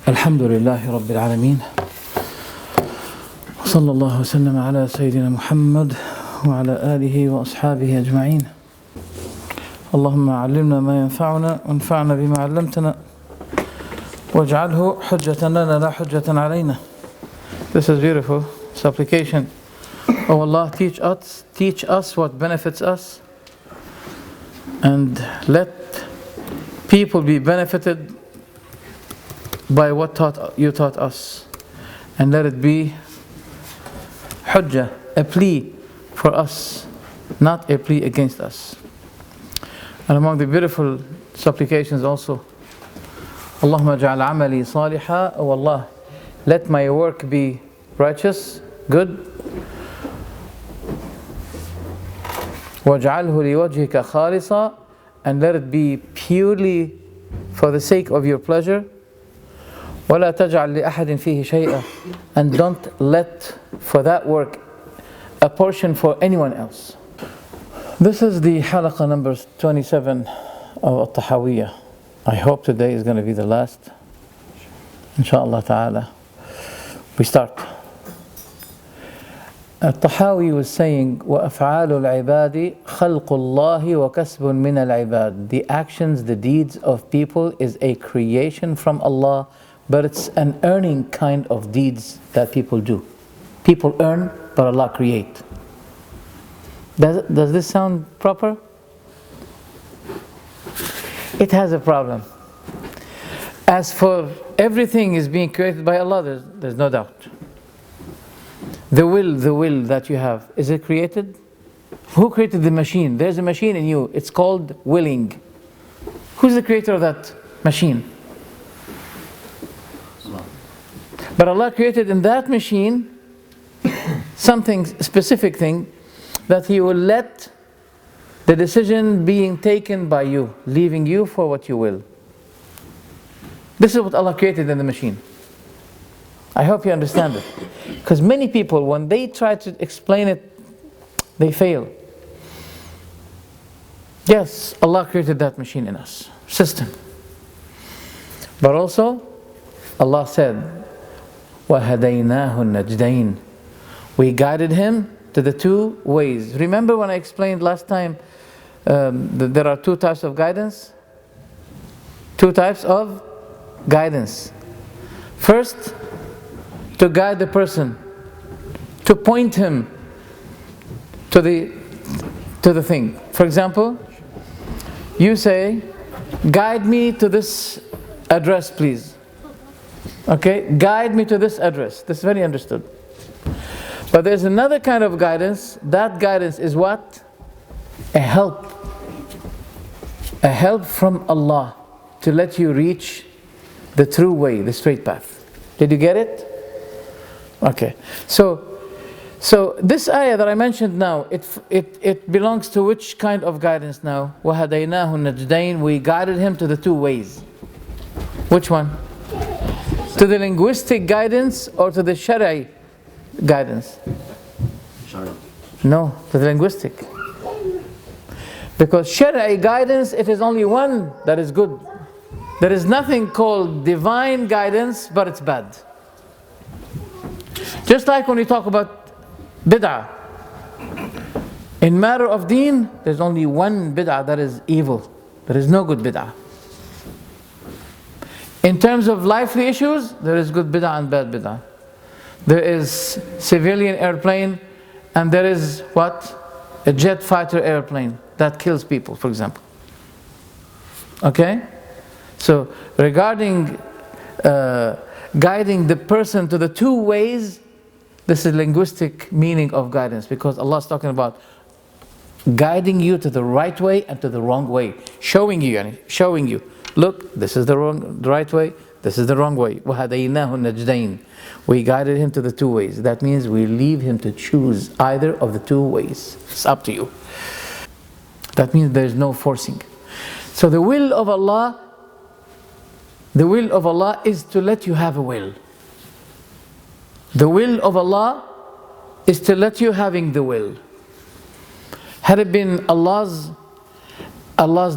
الحمد لله رب العالمين وصلى الله وسلم على سيدنا محمد وعلى آله وأصحابه أجمعين. اللهم علمنا ما ينفعنا وانفعنا بما علمتنا واجعله حجة لنا لا حجة علينا. This is beautiful supplication. Oh Allah, teach us what benefits us, and let people be benefited by what you taught us, and let it be hujjah, a plea for us, not a plea against us. And among the beautiful supplications also, Allahumma ja'al amali saliha, oh Allah, let my work be righteous, good. وَاجْعَلْهُ لِوَجْهِكَ خَالِصًا, and let it be purely for the sake of your pleasure. وَلَا تَجْعَلْ لِأَحَدٍ فِيهِ شَيْئًا, and don't let for that work a portion for anyone else. This is the halaqah number 27 of Tahawyah. I hope today is going to be the last, inshaAllah ta'ala. We start. Tahawyah was saying, وَأَفْعَالُ الْعِبَادِ خَلْقُ اللَّهِ وَكَسْبٌ مِّنَ الْعِبَادِ. The actions, the deeds of people is a creation from Allah, but it's an earning kind of deeds that people do. People earn, but Allah create. Does this sound proper? It has a problem. As for everything is being created by Allah, there's no doubt. The will that you have, is it created? Who created the machine? There's a machine in you, it's called willing. Who's the creator of that machine? But Allah created in that machine something, specific thing, that He will let the decision being taken by you, leaving you for what you will. This is what Allah created in the machine. I hope you understand it. Because many people, when they try to explain it, they fail. Yes, Allah created that machine in us, system. But also, Allah said, وَهَدَيْنَاهُ النَّجْدَيْنِ, we guided him to the two ways. Remember when I explained last time that there are two types of guidance? Two types of guidance. First, to guide the person, to point him to the thing. For example, you say, guide me to this address, please. Okay, guide me to this address. This is very understood. But there's another kind of guidance. That guidance is what? A help. A help from Allah to let you reach the true way, the straight path. Did you get it? Okay. So this ayah that I mentioned now, it belongs to which kind of guidance now? وَهَدَيْنَاهُ النَّجْدَيْنِ, we guided him to the two ways. Which one? To the linguistic guidance or to the Shari'i guidance? No, to the linguistic. Because Shari'i guidance, it is only one that is good. There is nothing called divine guidance, but it's bad. Just like when we talk about bid'ah. In matter of deen, there's only one bid'ah that is evil. There is no good bid'ah. In terms of lively issues, there is good bid'ah and bad bid'ah. There is civilian airplane, and there is what? A jet fighter airplane that kills people, for example. Okay? So, regarding guiding the person to the two ways, this is linguistic meaning of guidance, because Allah is talking about guiding you to the right way and to the wrong way, showing you, look, this is the right way, this is the wrong way. وَهَدَيْنَاهُ النَّجْدَيْنِ, we guided him to the two ways. That means we leave him to choose either of the two ways. It's up to you. That means there is no forcing. So the will of Allah is to let you have a will. The will of Allah is to let you having the will. Had it been Allah's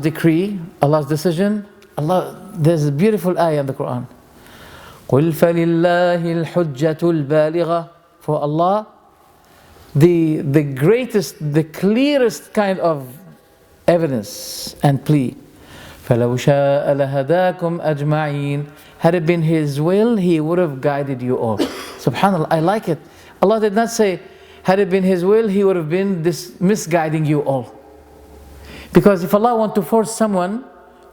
decree, Allah's decision, there's a beautiful ayah in the Quran. قُلْ فَلِلَّهِ الْحُجَّةُ الْبَالِغَةُ. For Allah, the greatest, the clearest kind of evidence and plea. فَلَوْ شَاءَ لَهَدَاكُمْ أَجْمَعِينَ. Had it been His will, He would have guided you all. Subhanallah, I like it. Allah did not say, had it been His will, He would have been misguiding you all. Because if Allah wants to force someone,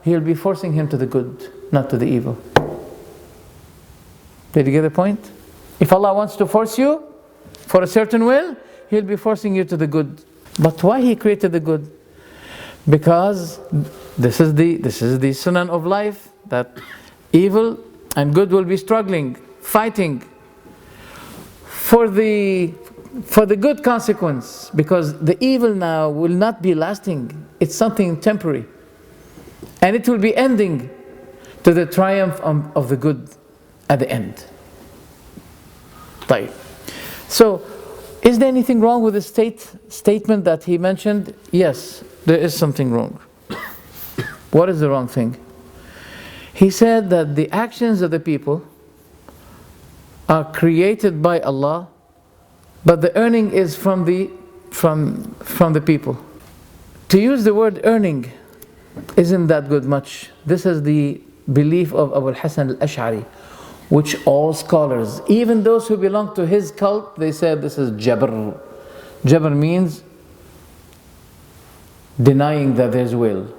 He'll be forcing him to the good, not to the evil. Did you get the point? If Allah wants to force you for a certain will, He'll be forcing you to the good. But why He created the good? Because this is the sunan of life, that evil and good will be struggling, fighting for the good consequence, because the evil now will not be lasting. It's something temporary, and it will be ending to the triumph of the good at the end. طيب. So, is there anything wrong with the statement that he mentioned? Yes, there is something wrong. What is the wrong thing? He said that the actions of the people are created by Allah, but the earning is from the people. To use the word earning isn't that good much. This is the belief of Abu al-Hasan al-Ash'ari, which all scholars, even those who belong to his cult, they said this is Jabr. Jabr means denying that there's will.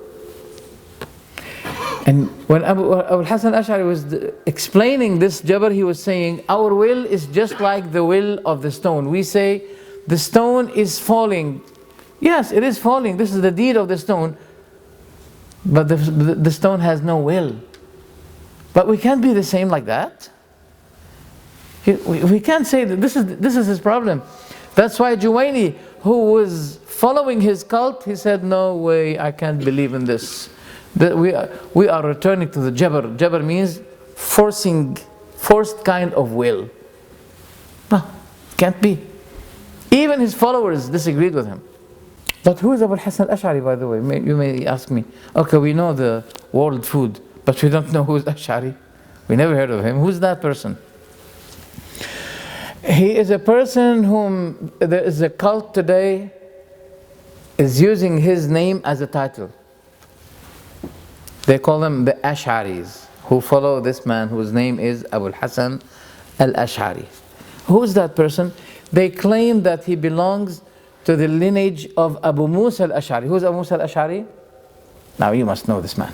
And when Abu al-Hasan al-Ash'ari was explaining this Jabr, he was saying, our will is just like the will of the stone. We say, the stone is falling. Yes, it is falling. This is the deed of the stone. But the stone has no will. But we can't be the same like that. We can't say that this is his problem. That's why Juwayni, who was following his cult, he said, no way, I can't believe in this. That we are returning to the Jabr. Jabr means forced kind of will. No, can't be. Even his followers disagreed with him. But who is Abu al-Hasan al-Ash'ari, by the way? You may ask me. Okay, we know the world food, but we don't know who is Ash'ari. We never heard of him. Who's that person? He is a person whom there is a cult today is using his name as a title. They call them the Ash'aris, who follow this man whose name is Abu al-Hasan al-Ash'ari. Who's that person? They claim that he belongs to the lineage of Abu Musa al-Ash'ari. Who's Abu Musa al-Ash'ari? Now you must know this man.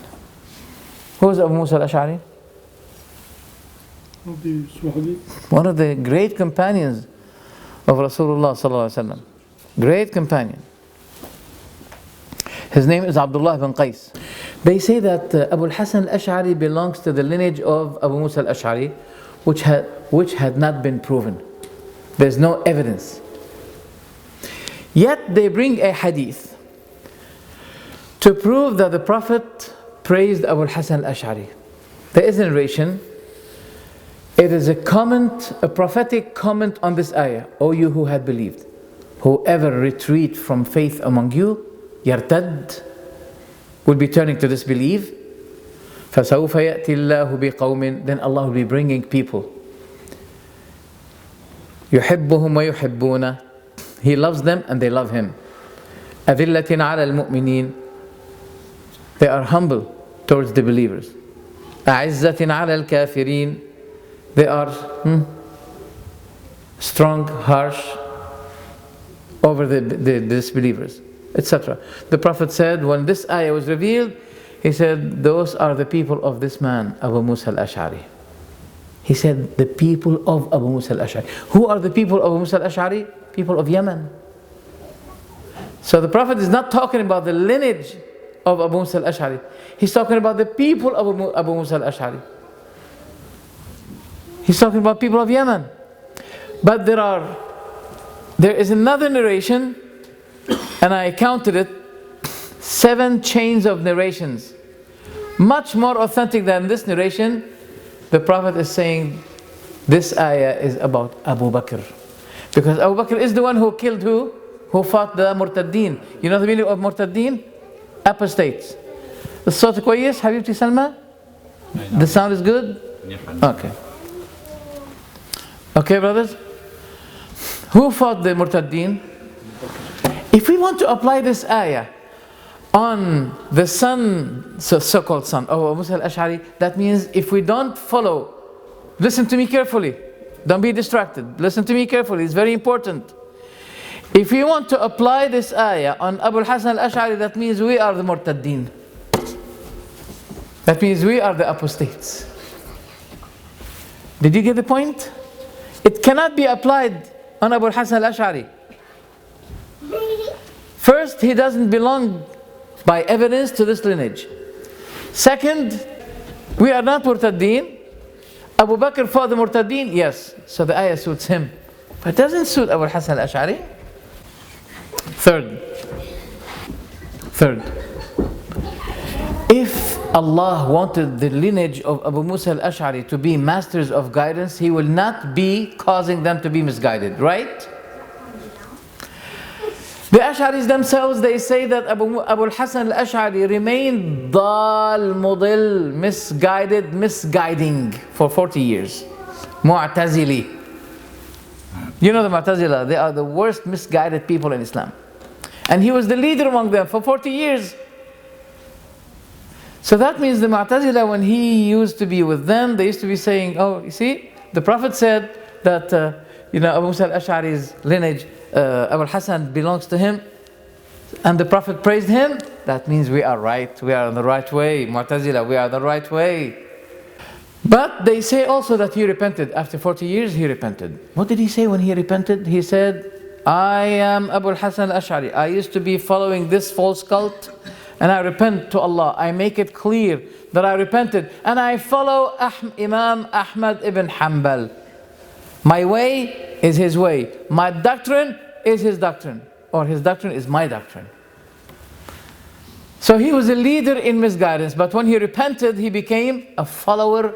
Who's Abu Musa al-Ash'ari? One of the great companions of Rasulullah sallallahu alaihi wasallam. Great companion. His name is Abdullah ibn Qais. They say that Abu al-Hasan al-Ash'ari belongs to the lineage of Abu Musa al-Ash'ari, which had not been proven. There's no evidence. Yet they bring a hadith to prove that the Prophet praised Abu al-Hasan al-Ash'ari. There is a narration. It is a comment, a prophetic comment on this ayah. O you who had believed, whoever retreat from faith among you, yartad, will be turning to disbelief. فَسَوْفَ يَأْتِ اللَّهُ بِقَوْمٍ. Then Allah will be bringing people. يُحِبُّهُمْ وَيُحِبُّونَ. He loves them and they love Him. أَذِلَّةٍ عَلَى الْمُؤْمِنِينَ. They are humble towards the believers. أَعِزَّةٍ عَلَى الْكَافِرِينَ. They are strong, harsh over the disbelievers, etc. The Prophet said, when this ayah was revealed, he said, those are the people of this man, Abu Musa al-Ash'ari. He said, the people of Abu Musa al-Ash'ari. Who are the people of Abu Musa al-Ash'ari? People of Yemen. So the Prophet is not talking about the lineage of Abu Musa al-Ash'ari. He's talking about the people of Abu Musa al-Ash'ari. He's talking about people of Yemen. But there is another narration, and I counted it, 7 chains of narrations. Much more authentic than this narration. The Prophet is saying this ayah is about Abu Bakr. Because Abu Bakr is the one who killed who? Who fought the Murtaddeen. You know the meaning of Murtaddeen? Apostates. الصوت كويس حبيبتي سلمى? The sound is good? Okay. Okay, brothers? Who fought the Murtaddeen? If we want to apply this ayah on the son, so-called son of Abu Musa al-Ash'ari, that means if we don't follow, listen to me carefully, don't be distracted, listen to me carefully, it's very important. If we want to apply this ayah on Abu al-Hasan al-Ash'ari, that means we are the Murtaddeen. That means we are the apostates. Did you get the point? It cannot be applied on Abu al-Hasan al-Ash'ari. First, he doesn't belong by evidence to this lineage. Second, we are not Murtaddeen. Abu Bakr fought the Murtaddeen, yes, so the ayah suits him. But it doesn't suit Abu al-Hasan al-Ash'ari. Third, if Allah wanted the lineage of Abu Musa al-Ash'ari to be masters of guidance, He will not be causing them to be misguided, right? The Ash'aris themselves, they say that Abu al-Hasan al-Ash'ari remained dal, mudil, misguided, misguiding for 40 years. Mu'tazili. You know the Mu'tazila, they are the worst misguided people in Islam. And he was the leader among them for 40 years. So that means the Mu'tazila, when he used to be with them, they used to be saying, oh, you see, the Prophet said that, Abu Musa al-Ash'ari's lineage, Abu al-Hasan belongs to him, and the Prophet praised him. That means we are right, we are on the right way. Mu'tazila, we are on the right way. But they say also that he repented. After 40 years, he repented. What did he say when he repented? He said, I am Abu al-Hasan al-Ash'ari. I used to be following this false cult, and I repent to Allah. I make it clear that I repented, and I follow Imam Ahmad ibn Hanbal. My way is his way. My doctrine is his doctrine. Or his doctrine is my doctrine. So he was a leader in misguidance, but when he repented, he became a follower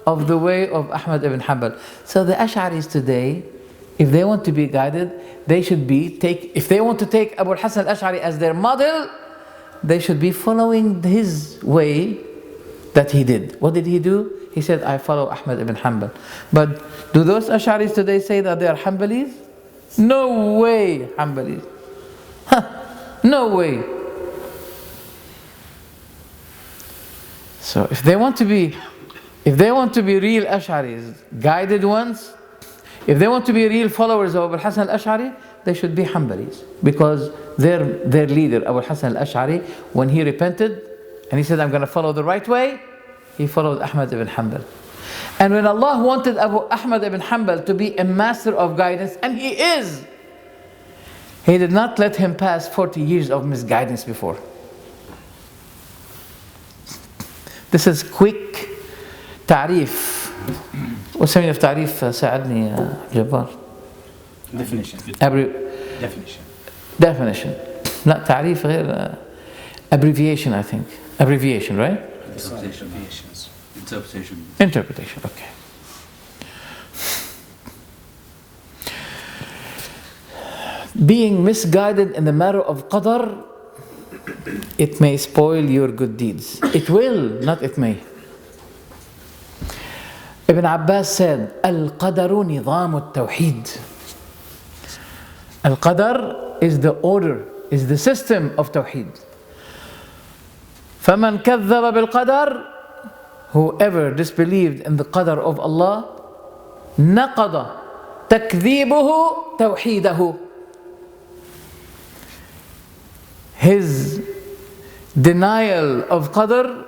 of the way of Ahmad ibn Hanbal. So the Ash'aris today, if they want to be guided, they should be if they want to take Abu al-Hasan al-Ash'ari as their model, they should be following his way that he did. What did he do? He said, I follow Ahmad ibn Hanbal. But do those Ash'aris today say that they are Hanbalis? No way, Hanbalis. No way. So if they want to be real Ash'aris, guided ones, if they want to be real followers of Abu al-Hasan al-Ash'ari, they should be Hanbalis. Because their leader, Abu al-Hasan al-Ash'ari, when he repented and he said, I'm going to follow the right way, he followed Ahmad ibn Hanbal. And when Allah wanted Ahmad ibn Hanbal to be a master of guidance, and he is, He did not let him pass 40 years of misguidance before. This is quick تعريف. What's the meaning of تعريف؟ ساعدني يا جبار. Definition. لا تعريف غير abbreviation, I think. Abbreviation, right? Interpretation, okay. Being misguided in the matter of qadar, it may spoil your good deeds. It will, not it may. Ibn Abbas said, Al-qadaru nidhamu al-tawheed. Al-qadar is the order, is the system of tawheed. فَمَنْ كَذَّبَ بِالْقَدَرِ, whoever disbelieved in the qadar of Allah, نَقَضَ تَكْذِيبُهُ تَوْحِيدَهُ. His denial of qadar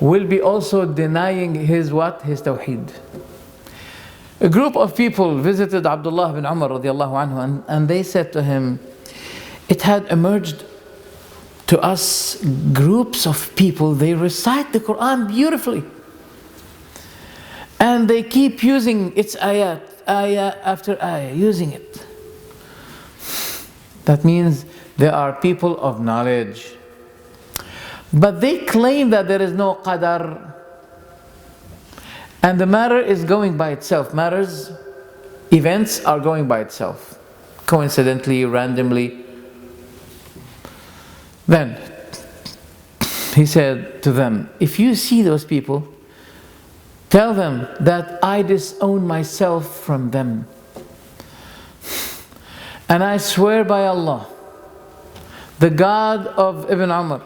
will be also denying his what? His tawheed. A group of people visited Abdullah bin Umar radiallahu anhu, and they said to him, it had emerged to us groups of people, they recite the Quran beautifully. And they keep using its ayat, ayah after ayah, using it. That means they are people of knowledge. But they claim that there is no qadar. And the matter is going by itself. Matters, events are going by itself. Coincidentally, randomly. Then, he said to them, if you see those people, Tell them that I disown myself from them. And I swear by Allah, the God of Ibn Umar,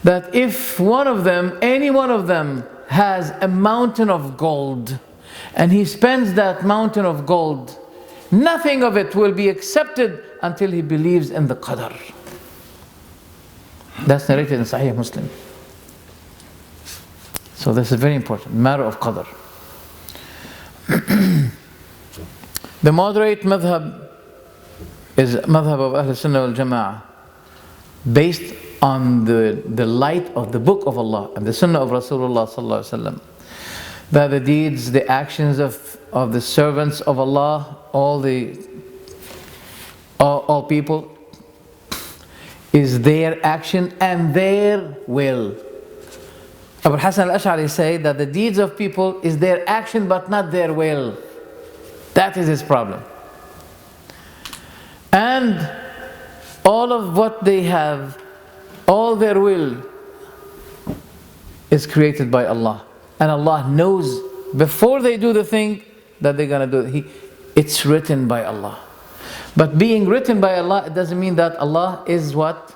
that if one of them, any one of them, has a mountain of gold, and he spends that mountain of gold, nothing of it will be accepted until he believes in the Qadr. That's narrated in Sahih Muslim. So this is very important, matter of Qadr. The moderate madhab is madhab of Ahl Sunnah wal Jama'ah, based on the light of the Book of Allah and the Sunnah of Rasulullah sallallahu alaihi wasallam, that the deeds, the actions of the servants of Allah, all people, is their action and their will. Abu Hassan al-Ash'ari said that the deeds of people is their action but not their will. That is his problem. And all of what they have, all their will, is created by Allah. And Allah knows before they do the thing that they're going to do. It's written by Allah. But being written by Allah, it doesn't mean that Allah is what?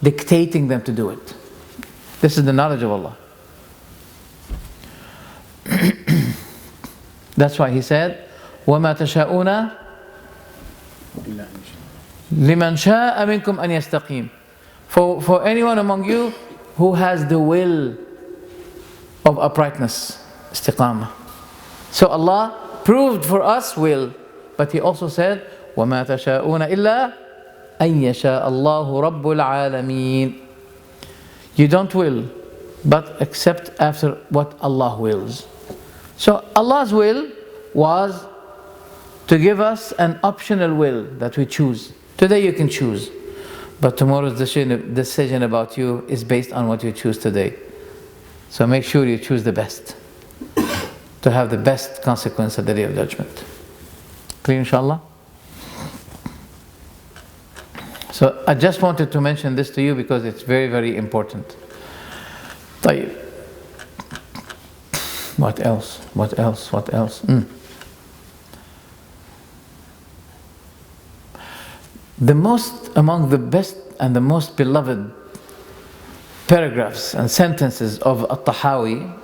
Dictating them to do it. This is the knowledge of Allah. That's why He said, وَمَا تَشَاءُونَ لِمَنْ شَاءَ مِنْكُمْ أَنْ يَسْتَقِيمُ. For anyone among you who has the will of uprightness, istiqamah. So Allah proved for us will, but He also said, وَمَا تَشَاءُونَ إِلَّا أَنْ يَشَاءَ اللَّهُ رَبُّ الْعَالَمِينَ. You don't will, but except after what Allah wills. So Allah's will was to give us an optional will that we choose. Today you can choose, but tomorrow's decision about you is based on what you choose today. So make sure you choose the best, to have the best consequence at the Day of Judgment. Clear, inshallah? So I just wanted to mention this to you because it's very, very important. طيب. What else? What else? What else? The most, among the best and the most beloved paragraphs and sentences of الطحاوية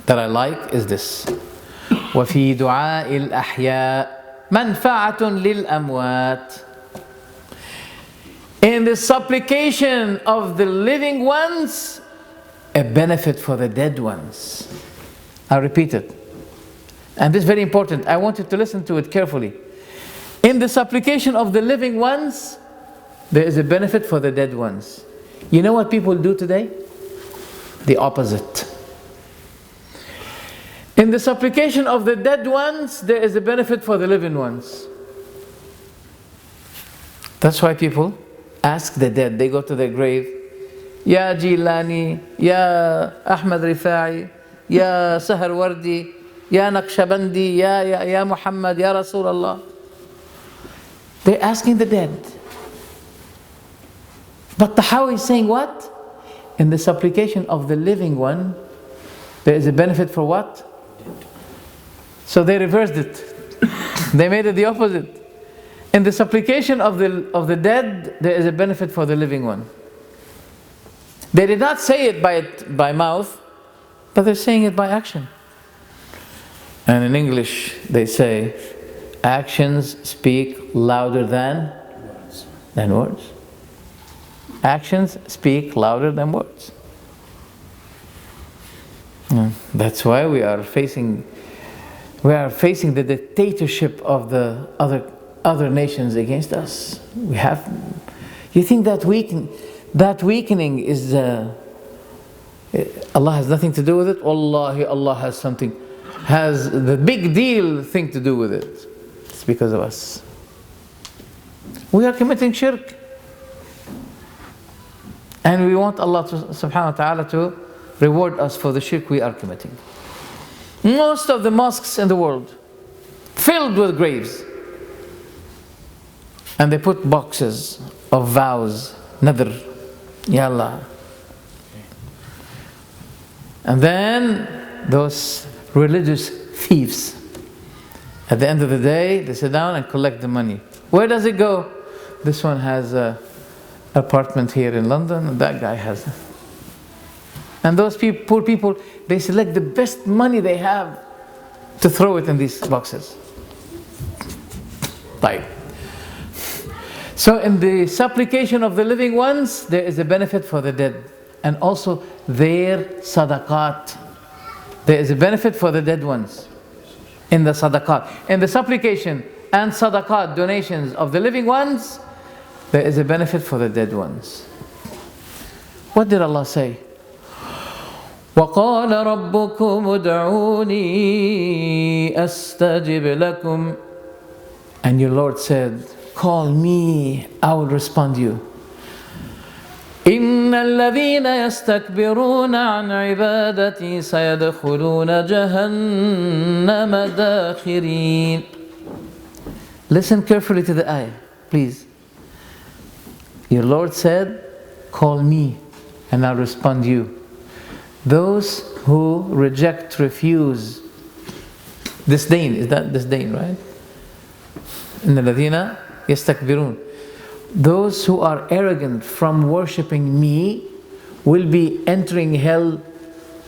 that I like is this: وفي دعاء الأحياء منفعة للأموات. In the supplication of the living ones, a benefit for the dead ones. I'll repeat it. And this is very important. I want you to listen to it carefully. In the supplication of the living ones, there is a benefit for the dead ones. You know what people do today? The opposite. In the supplication of the dead ones, there is a benefit for the living ones. That's why people ask the dead. They go to their grave. Ya Jilani, Ya Ahmad Rifa'i, Ya Sahar Wardi, Ya Naqshbandi, Ya Muhammad, Ya Rasulullah. They're asking the dead. But Tahawyah is saying what? In the supplication of the living one, there is a benefit for what? So they reversed it. They made it the opposite. In the supplication of the dead, there is a benefit for the living one. They did not say it by mouth, but they're saying it by action. And in English, they say, actions speak louder than words. Actions speak louder than words. That's why we are facing the dictatorship of the other nations against us. You think that weakening is Allah has nothing to do with it? Wallahi, Allah has the big deal thing to do with it. It's because of us. We are committing shirk. And we want Allah subhanahu wa ta'ala to reward us for the shirk we are committing. Most of the mosques in the world filled with graves. And they put boxes of vows, nadr, Ya Allah. And then those religious thieves. At the end of the day, they sit down and collect the money. Where does it go? This one has an apartment here in London, and that guy has. And those poor people, they select the best money they have to throw it in these boxes. Right. So in the supplication of the living ones, there is a benefit for the dead. And also their sadaqat. There is a benefit for the dead ones in the sadaqat. In the supplication and sadaqat, donations of the living ones, there is a benefit for the dead ones. What did Allah say? وَقَالَ رَبُّكُمُ ادْعُونِي أَسْتَجِبْ لَكُمْ. And your Lord said, call me, I will respond to you. إِنَّ الَّذِينَ يَسْتَكْبِرُونَ عَنْ عِبَادَتِي سَيَدْخُلُونَ جَهَنَّمَ دَاخِرِينَ. Listen carefully to the ayah, please. Your Lord said, call me and I'll respond to you. Those who reject, refuse, disdain, is that disdain, right? إِنَّ الَّذِينَ يَسْتَكْبِرُونَ. Those who are arrogant from worshipping me will be entering hell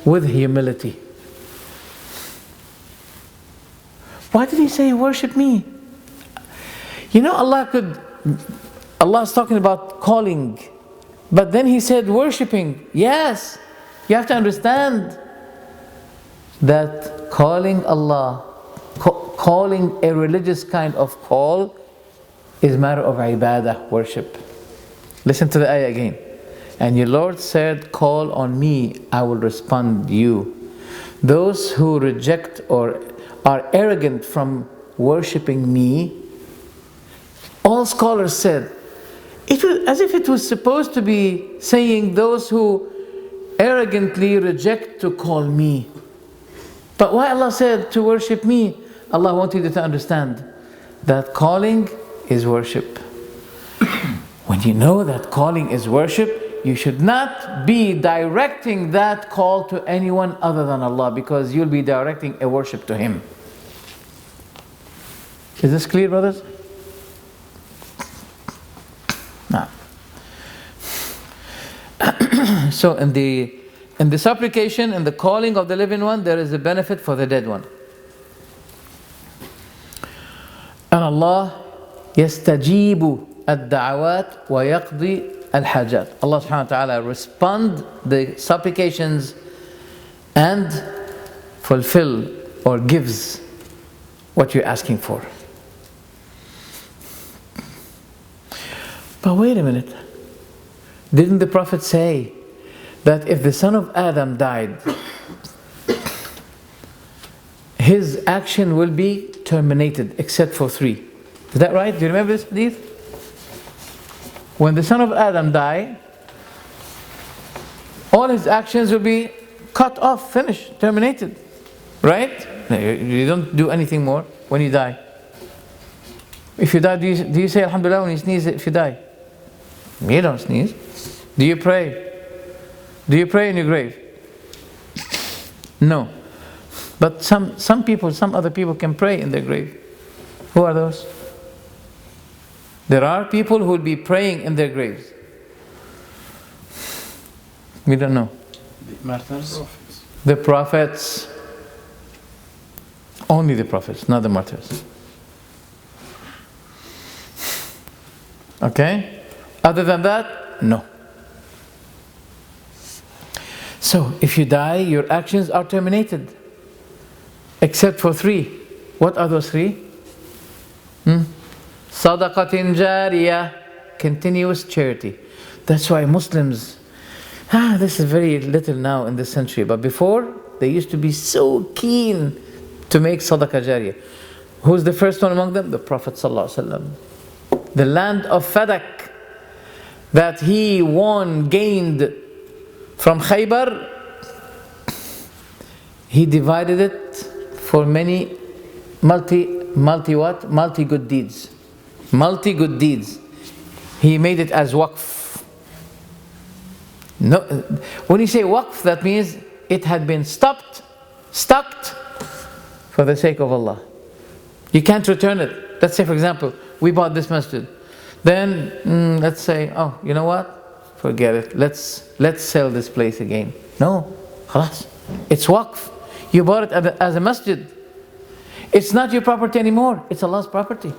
with humility. Why did He say worship me? You know, Allah is talking about calling, but then He said worshipping. Yes, you have to understand that calling Allah, calling a religious kind of call, is a matter of ibadah, worship. Listen to the ayah again. And your Lord said, call on me, I will respond to you. Those who reject or are arrogant from worshipping me, all scholars said, it was as if it was supposed to be saying those who arrogantly reject to call me. But why Allah said to worship me? Allah wanted you to understand that calling is worship. When you know that calling is worship, you should not be directing that call to anyone other than Allah, because you'll be directing a worship to Him. Is this clear, brothers? Now, so in the supplication and the calling of the living one, there is a benefit for the dead one. And Allah يستجيب الدعوات ويقضي الحاجات. Allah subhanahu wa ta'ala respond the supplications and fulfill or gives what you're asking for. But wait a minute. Didn't the Prophet say that if the son of Adam died, his action will be terminated except for 3? Is that right? Do you remember this hadith? When the son of Adam died, all his actions will be cut off, finished, terminated. Right? You don't do anything more when you die. If you die, do you say Alhamdulillah when you sneeze if you die? You don't sneeze. Do you pray? Do you pray in your grave? No. But some other people can pray in their grave. Who are those? There are people who will be praying in their graves. We don't know. The martyrs? The prophets. Only the prophets, not the martyrs. Okay? Other than that, no. So, if you die, your actions are terminated. Except for 3. What are those 3? Sadaqatin jariyah, continuous charity. That's why Muslims, this is very little now in this century, but before, they used to be so keen to make sadaqah jariyah. Who's the first one among them? The Prophet ﷺ. The land of Fadak that he gained from Khaybar, he divided it for many multi good deeds. Multi good deeds. He made it as waqf. No, when you say waqf, that means it had been stopped stuck for the sake of Allah. You can't return it. Let's say, for example, we bought this masjid. Then let's say, oh, you know what? Forget it. Let's sell this place again. No, khalas. It's waqf. You bought it as a masjid. It's not your property anymore. It's Allah's property.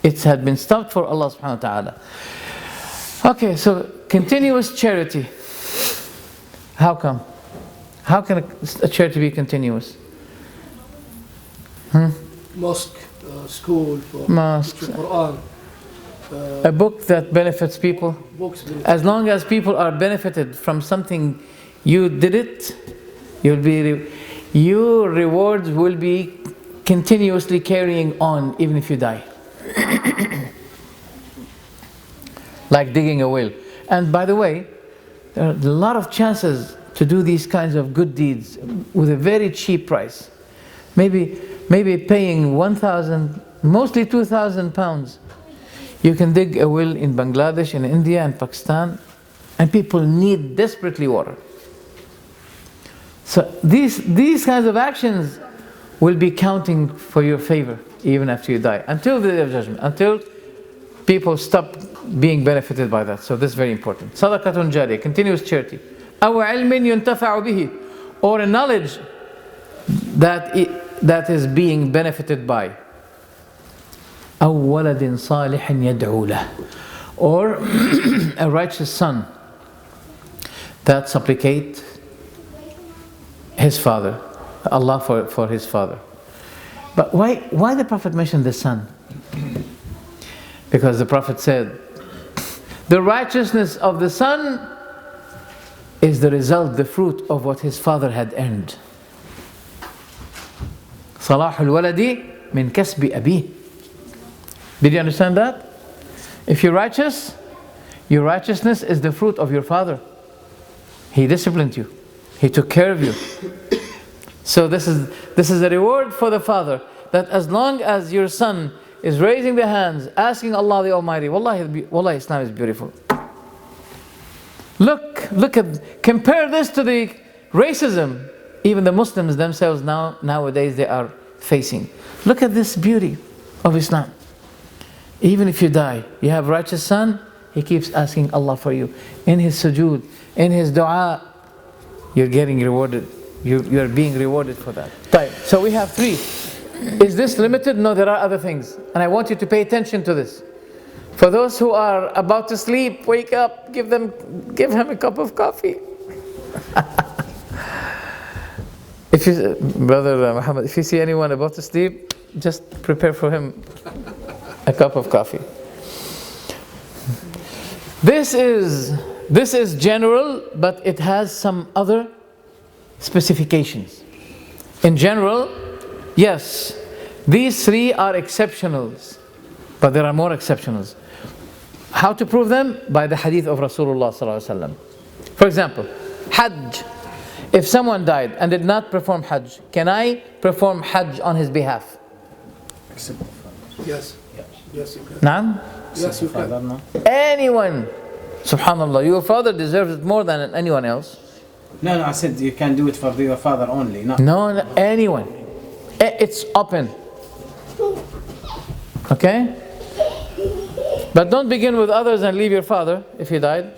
It had been stopped for Allah subhanahu wa ta'ala. Okay, so continuous charity. How come? How can a charity be continuous? Mosque, school, Mosque. Quran. A book that benefits people. Books. As long as people are benefited from something you did it, your rewards will be continuously carrying on even if you die. Like digging a well. And by the way, there are a lot of chances to do these kinds of good deeds with a very cheap price. Maybe paying 1,000, mostly 2,000 pounds. You can dig a well in Bangladesh, in India, and Pakistan, and people need desperately water. So these kinds of actions will be counting for your favor even after you die, until the day of judgment, until people stop being benefited by that. So this is very important. Sadaqatun jariyah, continuous charity. أو علم ينتفع به, or a knowledge that is being benefited by. أو ولد صالح يدعو له, or a righteous son that supplicate his father, Allah for his father. But why the Prophet mentioned the son? Because the Prophet said, the righteousness of the son is the result, the fruit of what his father had earned. صلاح الولد من كسب أبيه. Did you understand that? If you're righteous, your righteousness is the fruit of your father. He disciplined you. He took care of you. So this is a reward for the father, that as long as your son is raising the hands, asking Allah the Almighty, Wallahi Islam is beautiful. Compare this to the racism even the Muslims themselves nowadays they are facing. Look at this beauty of Islam. Even if you die, you have a righteous son, he keeps asking Allah for you. In his sujood, in his dua, you're getting rewarded. You're being rewarded for that. Right. So we have 3. Is this limited? No, there are other things. And I want you to pay attention to this. For those who are about to sleep, wake up, give him a cup of coffee. Brother Muhammad, if you see anyone about to sleep, just prepare for him a cup of coffee. This is general, but it has some other specifications. In general, yes, these 3 are exceptionals, but there are more exceptionals. How to prove them? By the hadith of Rasulullah sallallahu alaihi wasallam. For example, Hajj. If someone died and did not perform Hajj, can I perform Hajj on his behalf? Yes. Yes, you can. Naam? Yes, you can. Anyone. Subhanallah, your father deserves it more than anyone else. No, I said you can do it for your father only. No, anyone. It's open. Okay? But don't begin with others and leave your father if he died,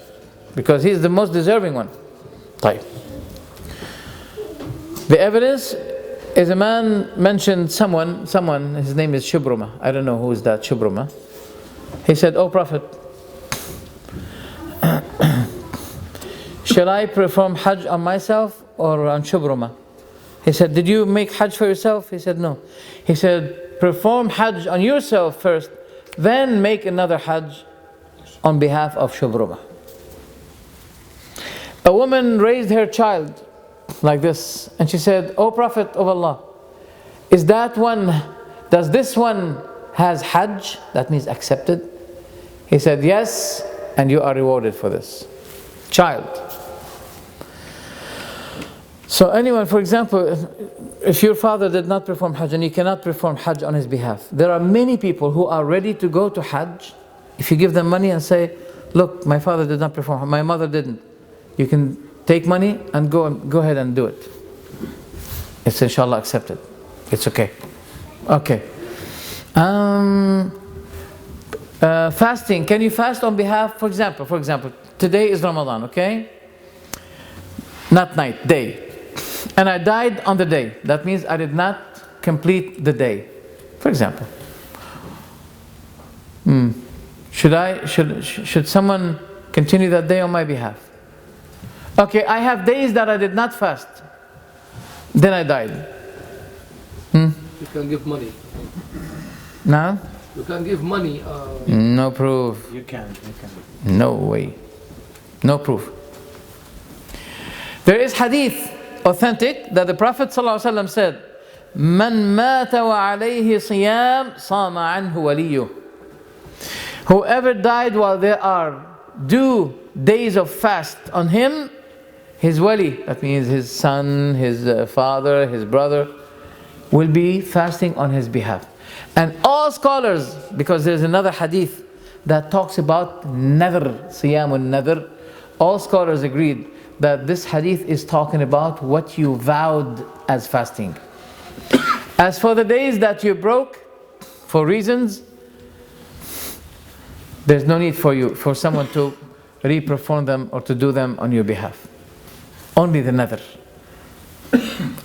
because he's the most deserving one. طيب. The evidence is a man mentioned someone, his name is Shubruma. I don't know who is that Shubruma. He said, "Oh Prophet, shall I perform Hajj on myself or on Shubruma?" He said, "Did you make Hajj for yourself?" He said, "No." He said, "Perform Hajj on yourself first, then make another Hajj on behalf of Shubruma." A woman raised her child like this, and she said, "O Prophet of Allah, does this one has Hajj?" That means accepted. He said, "Yes, and you are rewarded for this." Child. So anyone, for example, if your father did not perform Hajj and you cannot perform Hajj on his behalf, there are many people who are ready to go to Hajj. If you give them money and say, "Look, my father did not perform, my mother didn't," you can take money and go ahead and do it. it's inshallah accepted. It's okay. Okay. Fasting. Can you fast on behalf, for example, today is Ramadan, okay? Not night, day. And I died on the day. That means I did not complete the day. For example. Should someone continue that day on my behalf? Okay, I have days that I did not fast. Then I died. You can give money. Now? You can give money. No proof. You can. No way. No proof. There is hadith authentic that the Prophet ﷺ said, "Man mata wa alayhi siyam sama anhu waliyuh." Whoever died while there are due days of fast on him, his wali, that means his son, his father, his brother, will be fasting on his behalf. And all scholars, because there's another hadith that talks about nadr, siyamun nadr, all scholars agreed that this hadith is talking about what you vowed as fasting. As for the days that you broke for reasons, there's no need for someone to re-perform them or to do them on your behalf. Only the nadr.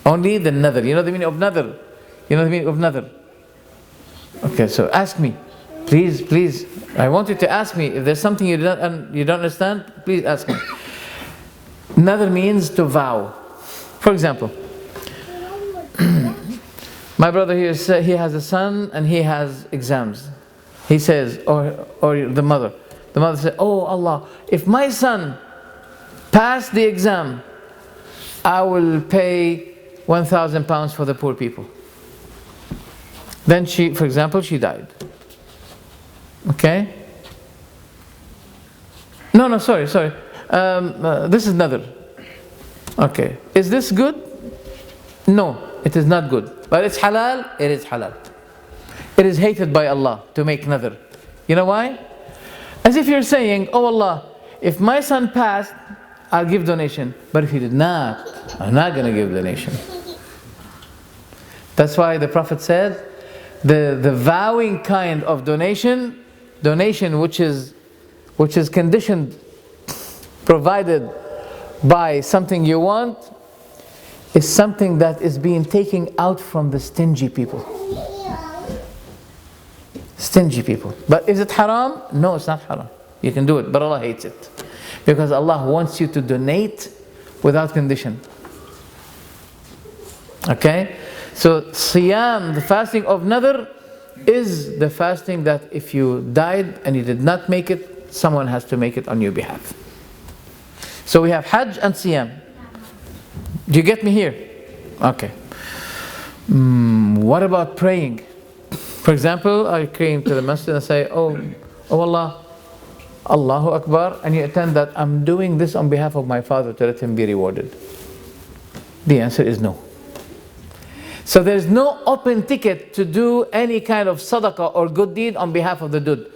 Only the nadr. You know the meaning of nadr? You know the meaning of nadr? Okay, so ask me. Please. I want you to ask me. If there's something you don't understand, please ask me. Nadr means to vow. For example, my brother here, he has a son and he has exams. He says, or the mother says, "Oh Allah, if my son passed the exam, I will pay 1,000 pounds for the poor people." Then she, for example, she died. Okay? No, sorry. This is nadr. Okay. Is this good? No, it is not good. But it's halal? It is halal. It is hated by Allah to make nadr. You know why? As if you're saying, "Oh Allah, if my son passed, I'll give donation. But if he did not, I'm not going to give donation." That's why the Prophet said, the vowing kind of donation which is conditioned, provided by something you want, is something that is being taken out from the stingy people. Stingy people. But is it haram? No, it's not haram. You can do it, but Allah hates it. Because Allah wants you to donate without condition. Okay? So siyam, the fasting of nadr, is the fasting that if you died and you did not make it, someone has to make it on your behalf. So we have hajj and siyam. Do you get me here? Okay. What about praying? For example, I came to the masjid and say, oh Allah, Allahu Akbar, and you attend that I'm doing this on behalf of my father to let him be rewarded. The answer is no. So there's no open ticket to do any kind of sadaqah or good deed on behalf of the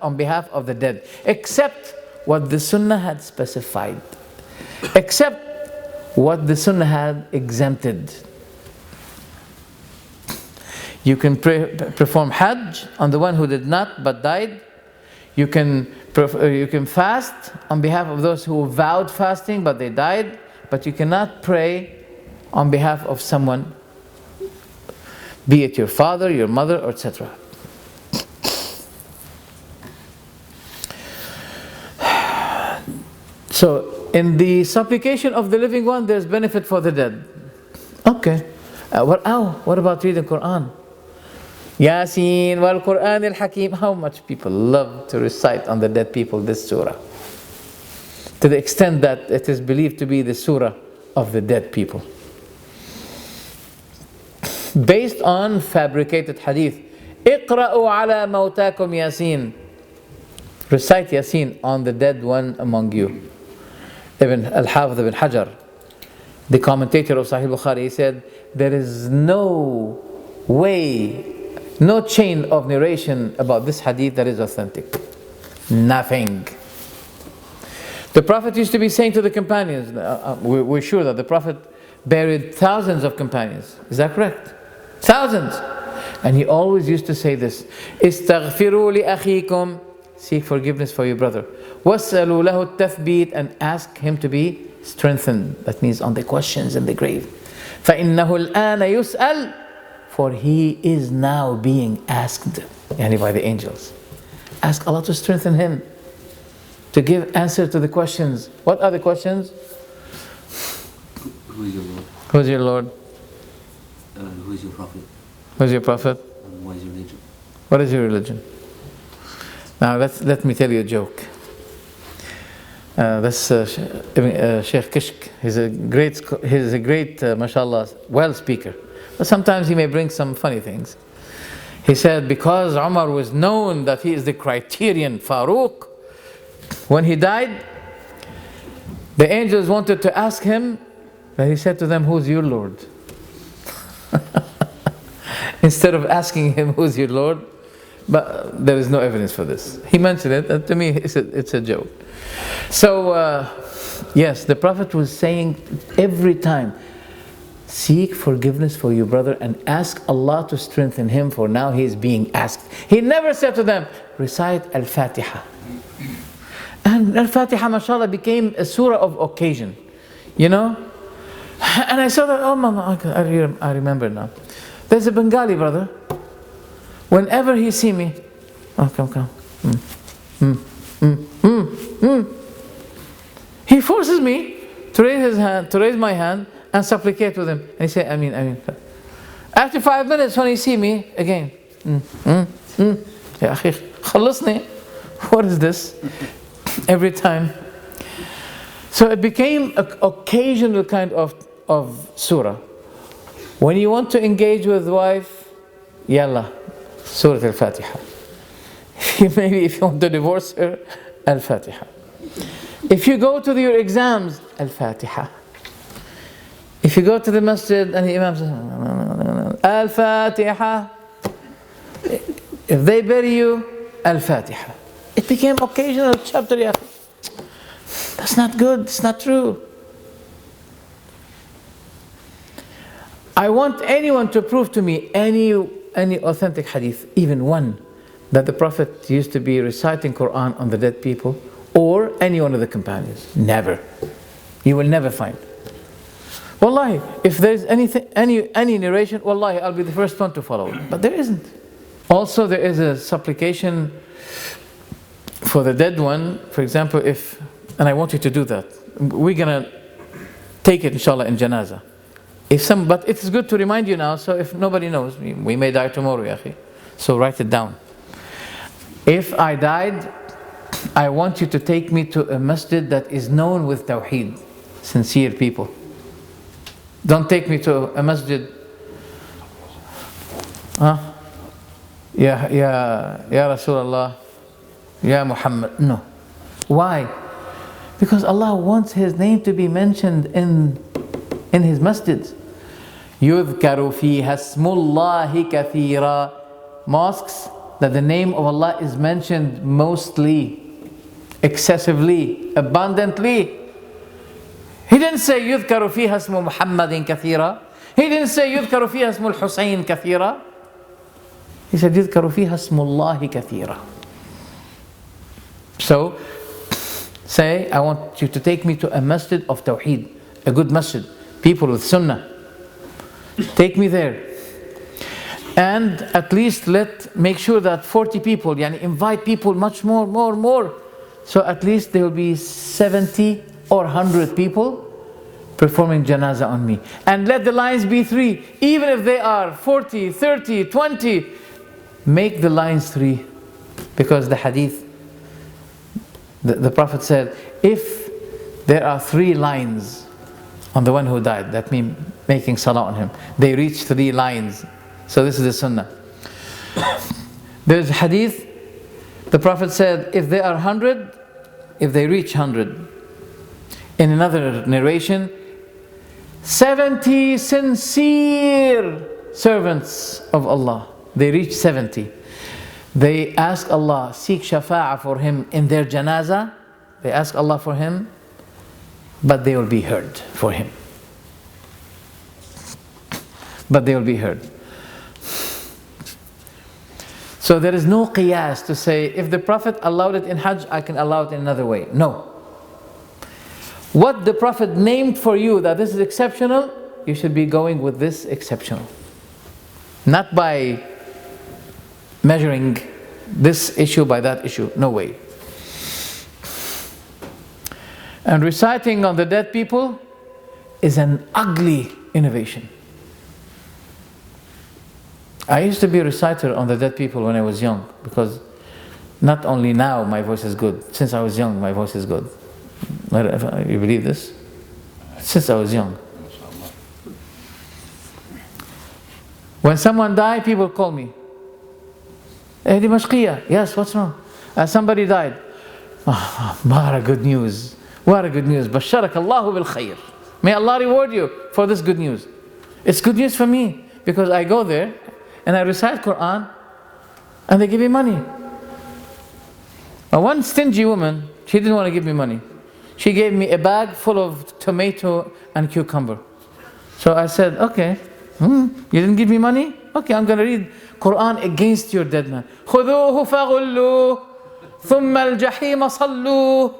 on behalf of the dead, except what the sunnah had specified, except what the sunnah had exempted. You can perform hajj on the one who did not but died. You can fast on behalf of those who vowed fasting but they died, but you cannot pray on behalf of someone, be it your father, your mother, or etc. So, in the supplication of the living one, there's benefit for the dead. Okay. What about reading Quran? Yasin wal Quran al Hakim. How much people love to recite on the dead people this surah, to the extent that it is believed to be the surah of the dead people, based on fabricated hadith. Iqra'u ala mawtakum Yasin. Recite Yasin on the dead one among you. Ibn Al-Hafidh ibn Hajar, the commentator of Sahih Bukhari, he said, there is no way, no chain of narration about this hadith that is authentic. Nothing. The Prophet used to be saying to the companions, we're sure that the Prophet buried thousands of companions. Is that correct? Thousands. And he always used to say this: "Istaghfiru li akhikum." Seek forgiveness for your brother. "Was'alu lahu at-tathbit," and ask him to be strengthened. That means on the questions in the grave. فَإِنَّهُ الْآنَ يُسْأَلُ, for he is now being asked, yani by the angels. Ask Allah to strengthen him, to give answer to the questions. What are the questions? Who is your Lord? Who's your Lord? Who is your Prophet? Who's your Prophet? And what is your religion? What is your religion? Now let me tell you a joke. This Sheikh Kishk, he's a great, mashallah, well speaker. But sometimes he may bring some funny things. He said because Umar was known that he is the criterion Farouk, when he died, the angels wanted to ask him, but he said to them, "Who's your Lord?" Instead of asking him, "Who's your Lord?" But there is no evidence for this. He mentioned it, and to me it's a joke. So yes, the Prophet was saying every time, seek forgiveness for your brother and ask Allah to strengthen him, for now he is being asked. He never said to them, recite Al-Fatiha. And Al-Fatiha, mashallah, became a surah of occasion, you know. And I saw that, oh mama, I remember now. There's a Bengali brother. Whenever he see me, oh come. He forces me to raise my hand and supplicate with him. And he say, Ameen. After 5 minutes, when he see me again, Ya akhi, khalasni. What is this? Every time. So it became an occasional kind of surah. When you want to engage with wife, yalla, Surah Al-Fatiha. Maybe if you want to divorce her, Al-Fatiha. If you go to your exams, Al-Fatiha. If you go to the masjid and the imam says, Al-Fatiha. If they bury you, Al-Fatiha. It became occasional chapter. That's not good, it's not true. I want anyone to prove to me any authentic hadith, even one, that the Prophet used to be reciting Quran on the dead people, or any one of the companions. Never. You will never find. Wallahi, if there's any narration, wallahi, I'll be the first one to follow it. But there isn't. Also, there is a supplication for the dead one. For example, and I want you to do that. We're gonna take it, inshallah, in janazah. But it's good to remind you now, so if nobody knows, we may die tomorrow, ya akhi. So write it down. If I died, I want you to take me to a masjid that is known with Tawheed, sincere people. Don't take me to a masjid. Ya Rasulullah, Ya Muhammad. No. Why? Because Allah wants His name to be mentioned in His masjids. يُذْكَرُ فِيهَا اسْمُ اللَّهِ كَثِيرًا. Mosques that the name of Allah is mentioned mostly, excessively, abundantly. He didn't say يُذْكَرُ فِيهَا اسْمُ مُحَمَّدٍ كَثِيرًا. He didn't say يُذْكَرُ فِيهَا اسْمُ الْحُسَيْنِ كَثِيرًا. He said يُذْكَرُ فِيهَا اسْمُ اللَّهِ كَثِيرًا. So, say, I want you to take me to a masjid of Tawheed, a good masjid, people with sunnah. Take me there. And at least make sure that 40 people, invite people much more. So at least there will be 70 or 100 people performing janazah on me. And let the lines be 3. Even if they are 40, 30, 20, make the lines 3. Because the hadith, the Prophet said, if there are 3 lines on the one who died, that means making salah on him, they reach 3 lines. So this is the sunnah. There's a hadith, the Prophet said, if they are 100, if they reach 100. In another narration, 70 sincere servants of Allah, they reach 70. They ask Allah, seek shafa'ah for him in their janazah. They ask Allah for him, but they will be heard for him. but they will be heard. So there is no qiyas to say, if the Prophet allowed it in Hajj, I can allow it in another way. No. What the Prophet named for you, that this is exceptional, you should be going with this exceptional. Not by measuring this issue by that issue. No way. And reciting on the dead people is an ugly innovation. I used to be a reciter on the dead people when I was young, because not only now my voice is good, since I was young my voice is good. You believe this? Since I was young. When someone died, people call me. Hey, Dimashqiah, yes, what's wrong? Somebody died. Oh, what a good news. What a good news. Basharak Allahu bil khair. May Allah reward you for this good news. It's good news for me, because I go there and I recite Quran and they give me money. Now, one stingy woman, she didn't want to give me money. She gave me a bag full of tomato and cucumber. So I said, okay, you didn't give me money? Okay, I'm going to read Quran against your dead man. خُذُوهُ فَغُلُّوهُ ثُمَّ الْجَحِيمَ صَلُّوهُ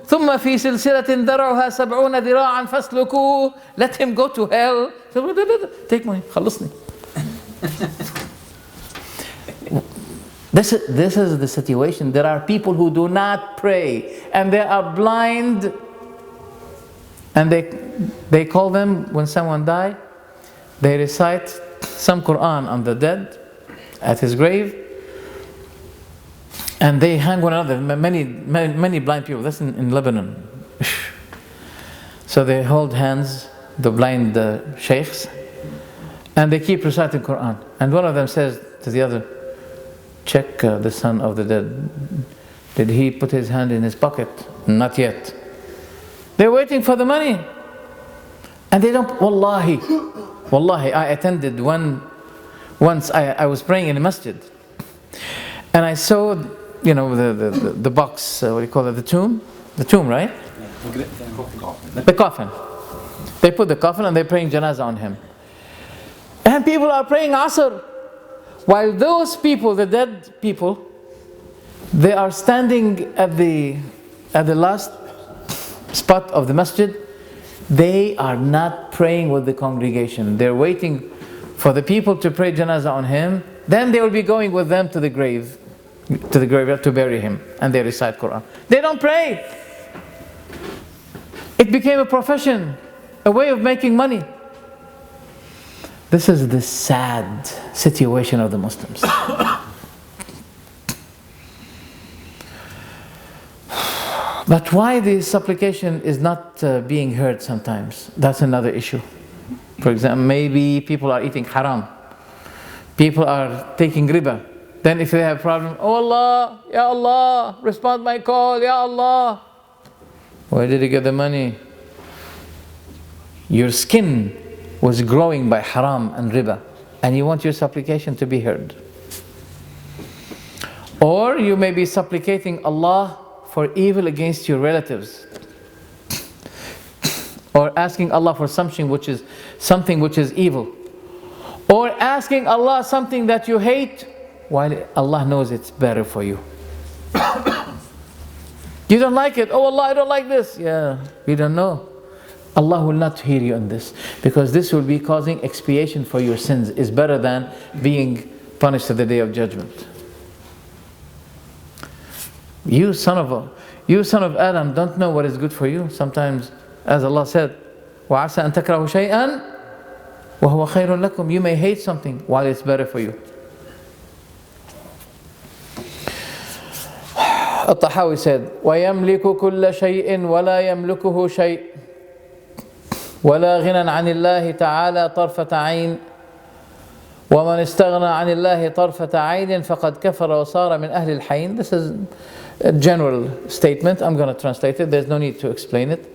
ثُمَّ فِي سِلْسِلَةٍ ذَرْعُهَا 70 ذِرَاعًا فَاسْلُكُوهُ. Let him go to hell. Take money, خلصني. This is the situation. There are people who do not pray and they are blind, and they call them, when someone dies, they recite some Quran on the dead at his grave, and they hang one another. Many blind people. That's in Lebanon. So they hold hands, the blind sheikhs, and they keep reciting Quran. And one of them says to the other, check the son of the dead. Did he put his hand in his pocket? Not yet. They're waiting for the money. And they don't, wallahi, I attended once I was praying in a masjid. And I saw, the box, what do you call it, the tomb? The tomb, right? The coffin. They put the coffin and they're praying janazah on him. And people are praying Asr. While those people, the dead people, they are standing at the last spot of the masjid, they are not praying with the congregation. They're waiting for the people to pray janazah on him. Then they will be going with them to the graveyard to bury him, and they recite Quran. They don't pray. It became a profession, a way of making money. This is the sad situation of the Muslims. But why the supplication is not being heard sometimes? That's another issue. For example, maybe people are eating haram. People are taking riba. Then if they have a problem, oh Allah, Ya Allah, respond my call, Ya Allah. Where did you get the money? Your skin was growing by haram and riba, and you want your supplication to be heard. Or you may be supplicating Allah for evil against your relatives, or asking Allah for something which is evil, or asking Allah something that you hate while Allah knows it's better for you. You don't like it. Oh Allah, I don't like this. Yeah, we don't know. Allah will not hear you on this, because this will be causing expiation for your sins. Is better than being punished at the day of judgment. You son of Adam, don't know what is good for you. Sometimes, as Allah said, وَعَسَىٰ أَن تَكْرَهُ شَيْئًا وَهُوَ خَيْرٌ لَكُمْ. You may hate something while it's better for you. الطحاوية said, وَيَمْلِكُ كُلَّ شَيْءٍ وَلَا يَمْلُكُهُ شَيْءٍ ولا غنى عن الله تعالى طرفة عين ومن استغنى عن الله طرفة عين فقد كفر وصار من أهل الحين. This is a general statement. I'm going to translate it. There's no need to explain it.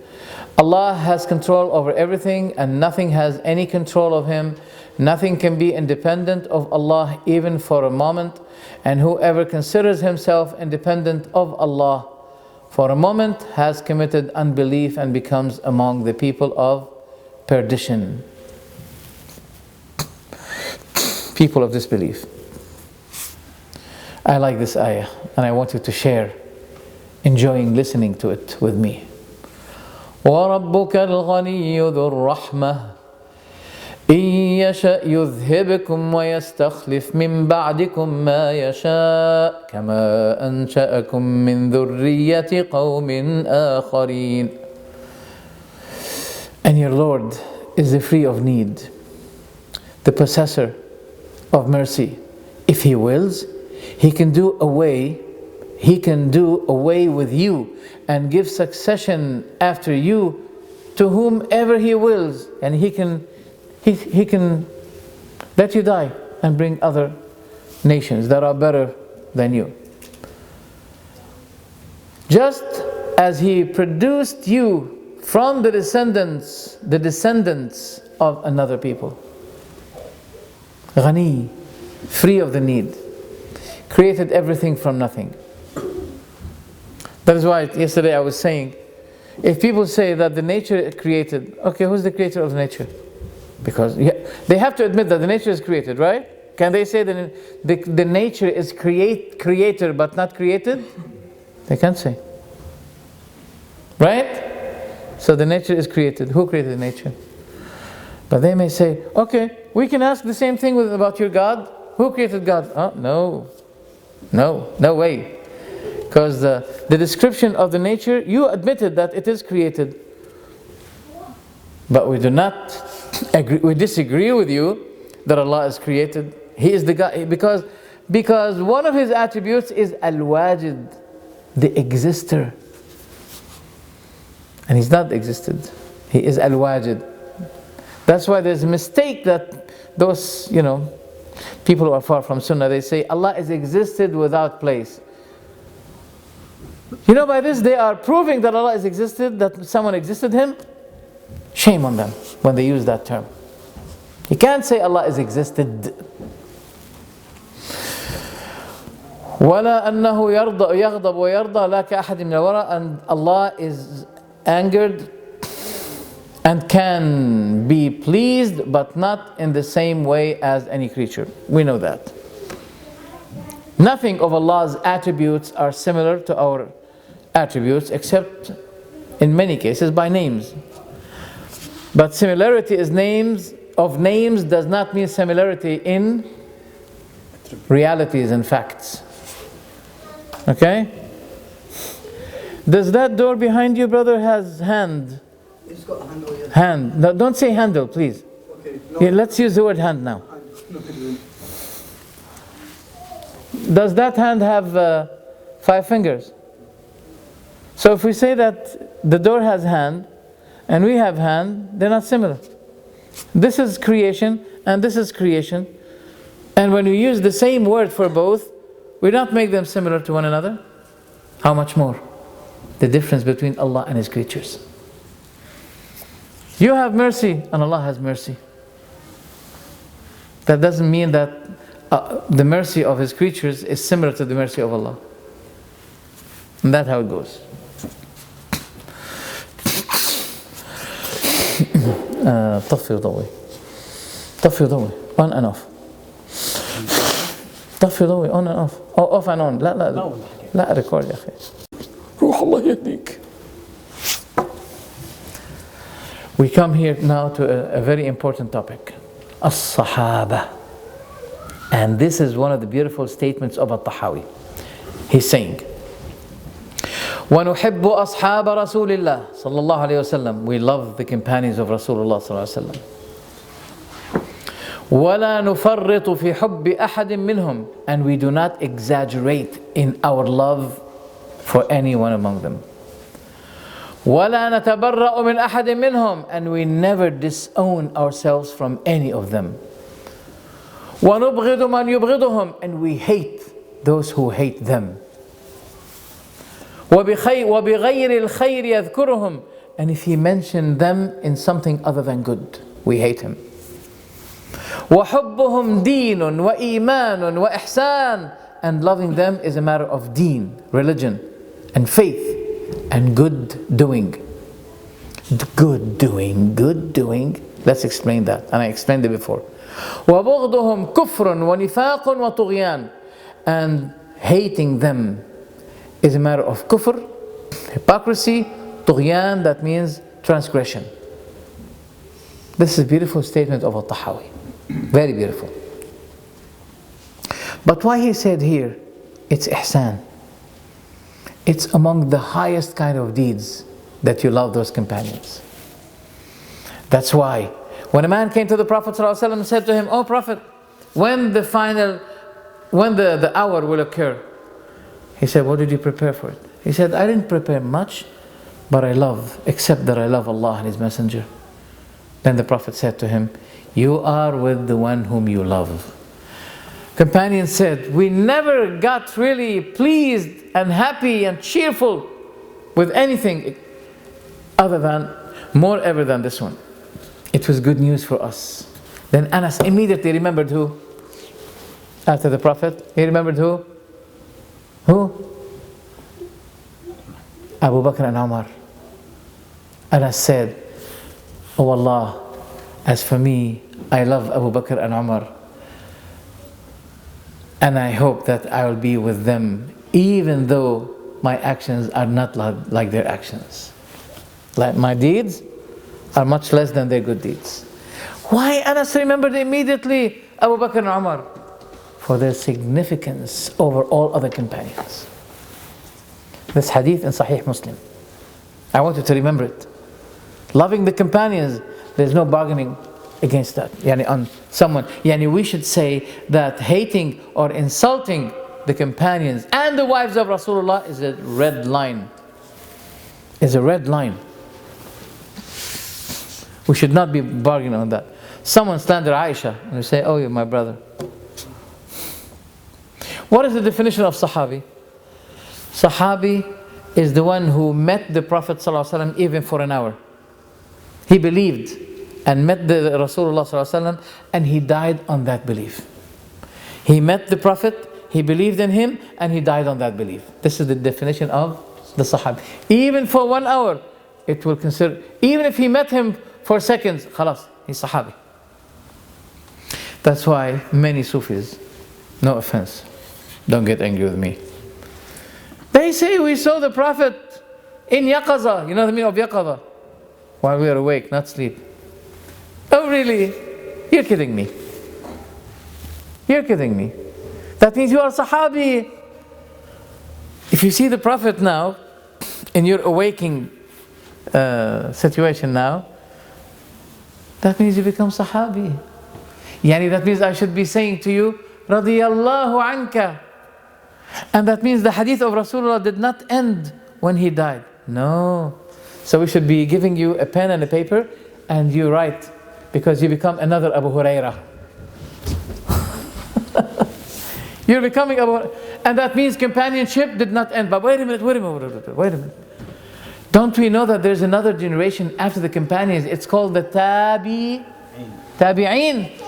Allah has control over everything, and nothing has any control of Him. Nothing can be independent of Allah even for a moment, and whoever considers himself independent of Allah for a moment has committed unbelief and becomes among the people of perdition. people of disbelief. I like this ayah and I want you to share, enjoying listening to it with me. وَرَبُّكَ الْغَنِيُّ ذُو الرَّحْمَةِ إِن يَشَأْ يُذْهِبْكُمْ وَيَسْتَخْلِفْ مِنْ بَعْدِكُمْ مَا يَشَاءُ كَمَا أَنْشَأَكُمْ مِنْ ذُرِّيَّةِ قَوْمٍ آخَرِينَ. And your Lord is the free of need, the possessor of mercy. If He wills, He can do away with you and give succession after you to whomever He wills, and He can let you die and bring other nations that are better than you. Just as He produced you from the descendants of another people. Ghani, free of the need, created everything from nothing. That is why yesterday I was saying, if people say that the nature created, okay, who's the creator of nature? Because they have to admit that the nature is created, right? Can they say that the nature is creator but not created? They can't say. Right? So the nature is created. Who created the nature? But they may say, okay, we can ask the same thing about your God. Who created God? Oh, no way. Because the description of the nature, you admitted that it is created. But we do not agree, we disagree with you that Allah is created. He is the God, because one of His attributes is Al-Wajid, the exister. And He's not existed. He is Al-Wajid. That's why there's a mistake that those, people who are far from Sunnah, they say Allah is existed without place. By this they are proving that Allah is existed, that someone existed Him. Shame on them when they use that term. You can't say Allah is existed. وَلَا أَنَّهُ يَغْضَبُ وَيَرْضَى لَا كَأَحَدٍ مِنَ الْوَرَى. And Allah is angered and can be pleased, but not in the same way as any creature. We know that. Nothing of Allah's attributes are similar to our attributes, except in many cases by names. But similarity is names does not mean similarity in realities and facts. Okay? Does that door behind you, brother, has hand? It's got a handle, yes. Hand. No, don't say handle, please. Okay. No. Yeah, let's use the word hand now. Does that hand have 5 fingers? So if we say that the door has hand and we have hand, they're not similar. This is creation and this is creation. And when we use the same word for both, we don't make them similar to one another. How much more? The difference between Allah and His creatures. You have mercy and Allah has mercy. That doesn't mean that the mercy of His creatures is similar to the mercy of Allah. And that's how it goes. طفي ضوي on and off. طفي ضوي on and off. Off and on. لا record يا أخي. روح الله يهديك. We come here now to a very important topic. As-Sahaba. And this is one of the beautiful statements of Tahawyah. He's saying, وَنُحِبُّ أَصْحَابَ رَسُولِ اللَّهِ صلى الله عليه وسلم. We love the companions of Rasulullah صلى الله عليه وسلم. وَلَا نُفَرِّطُ فِي حُبِّ أَحَدٍ مِّنْهُمْ. And we do not exaggerate in our love for anyone among them. وَلَا نَتَبَرَّأُ مِنْ أَحَدٍ مِّنْهُمْ. And we never disown ourselves from any of them. وَنُبْغِضُ مَنْ يُبْغِضُهُمْ. And we hate those who hate them. وَبِغَيْرِ الْخَيْرِ يَذْكُرُهُمْ. And if he mentioned them in something other than good, we hate him. وَحُبُّهُمْ دِينٌ وَإِيمَانٌ وَإِحْسَانٌ. And loving them is a matter of deen, religion, and faith, and good doing. Good doing. Let's explain that. And I explained it before. وَبُغْضُهُمْ كُفْرٌ وَنِفَاقٌ وَطُغْيَانٌ. And hating them is a matter of kufr, hypocrisy, طغيان, that means transgression. This is a beautiful statement of Tahawyah. Very beautiful. But why he said here, it's ihsan. It's among the highest kind of deeds that you love those companions. That's why when a man came to the Prophet ﷺ and said to him, "Oh Prophet, when the hour will occur?" He said, "What did you prepare for it?" He said, "I didn't prepare much, but except that I love Allah and His Messenger." Then the Prophet said to him, "You are with the one whom you love." Companions said, "We never got really pleased and happy and cheerful with anything more ever than this one. It was good news for us." Then Anas immediately remembered who? After the Prophet, he remembered who? Who? Abu Bakr and Umar. Anas said, "Oh Allah, as for me, I love Abu Bakr and Umar. And I hope that I will be with them, even though my actions are not like their actions. Like my deeds are much less than their good deeds." Why Anas remembered immediately Abu Bakr and Umar? For their significance over all other companions. This hadith in Sahih Muslim. I want you to remember it. Loving the companions, there's no bargaining against that. We should say that hating or insulting the companions and the wives of Rasulullah is a red line. Is a red line. We should not be bargaining on that. Someone slander Aisha and we say, "Oh, you're my brother." What is the definition of Sahabi? Sahabi is the one who met the Prophet ﷺ even for an hour. He believed and met the Rasulullah ﷺ and he died on that belief. He met the Prophet, he believed in him, and he died on that belief. This is the definition of the Sahabi. Even for 1 hour, it will consider, even if he met him for seconds, khalas, he's Sahabi. That's why many Sufis, no offense, don't get angry with me, they say we saw the Prophet in yaqaza. You know the meaning of yaqaza? While we are awake, not sleep. Oh really? You're kidding me. You're kidding me. That means you are Sahabi. If you see the Prophet now, in your awaking situation now, that means you become Sahabi. That means I should be saying to you, radiyallahu anka. And that means the hadith of Rasulullah did not end when he died. No. So we should be giving you a pen and a paper and you write, because you become another Abu Hurairah. You're becoming Abu Hurairah. And that means companionship did not end. But wait a minute. Don't we know that there's another generation after the companions? It's called the Tabi'een.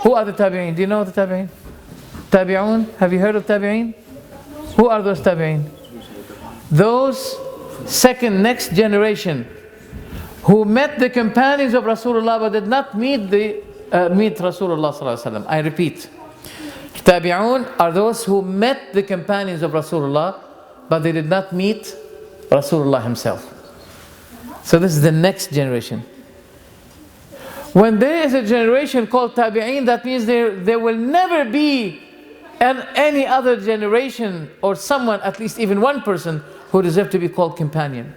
Who are the Tabi'een? Do you know the Tabi'een? Tabi'un? Have you heard of Tabi'een? Who are those Tabi'een? Those next generation who met the companions of Rasulullah but did not meet Rasulullah sallallahu alaihi wasallam. I repeat, Tabi'un are those who met the companions of Rasulullah but they did not meet Rasulullah himself. So this is the next generation. When there is a generation called Tabi'een, that means there will never be any other generation or someone, at least even one person, who deserves to be called companion.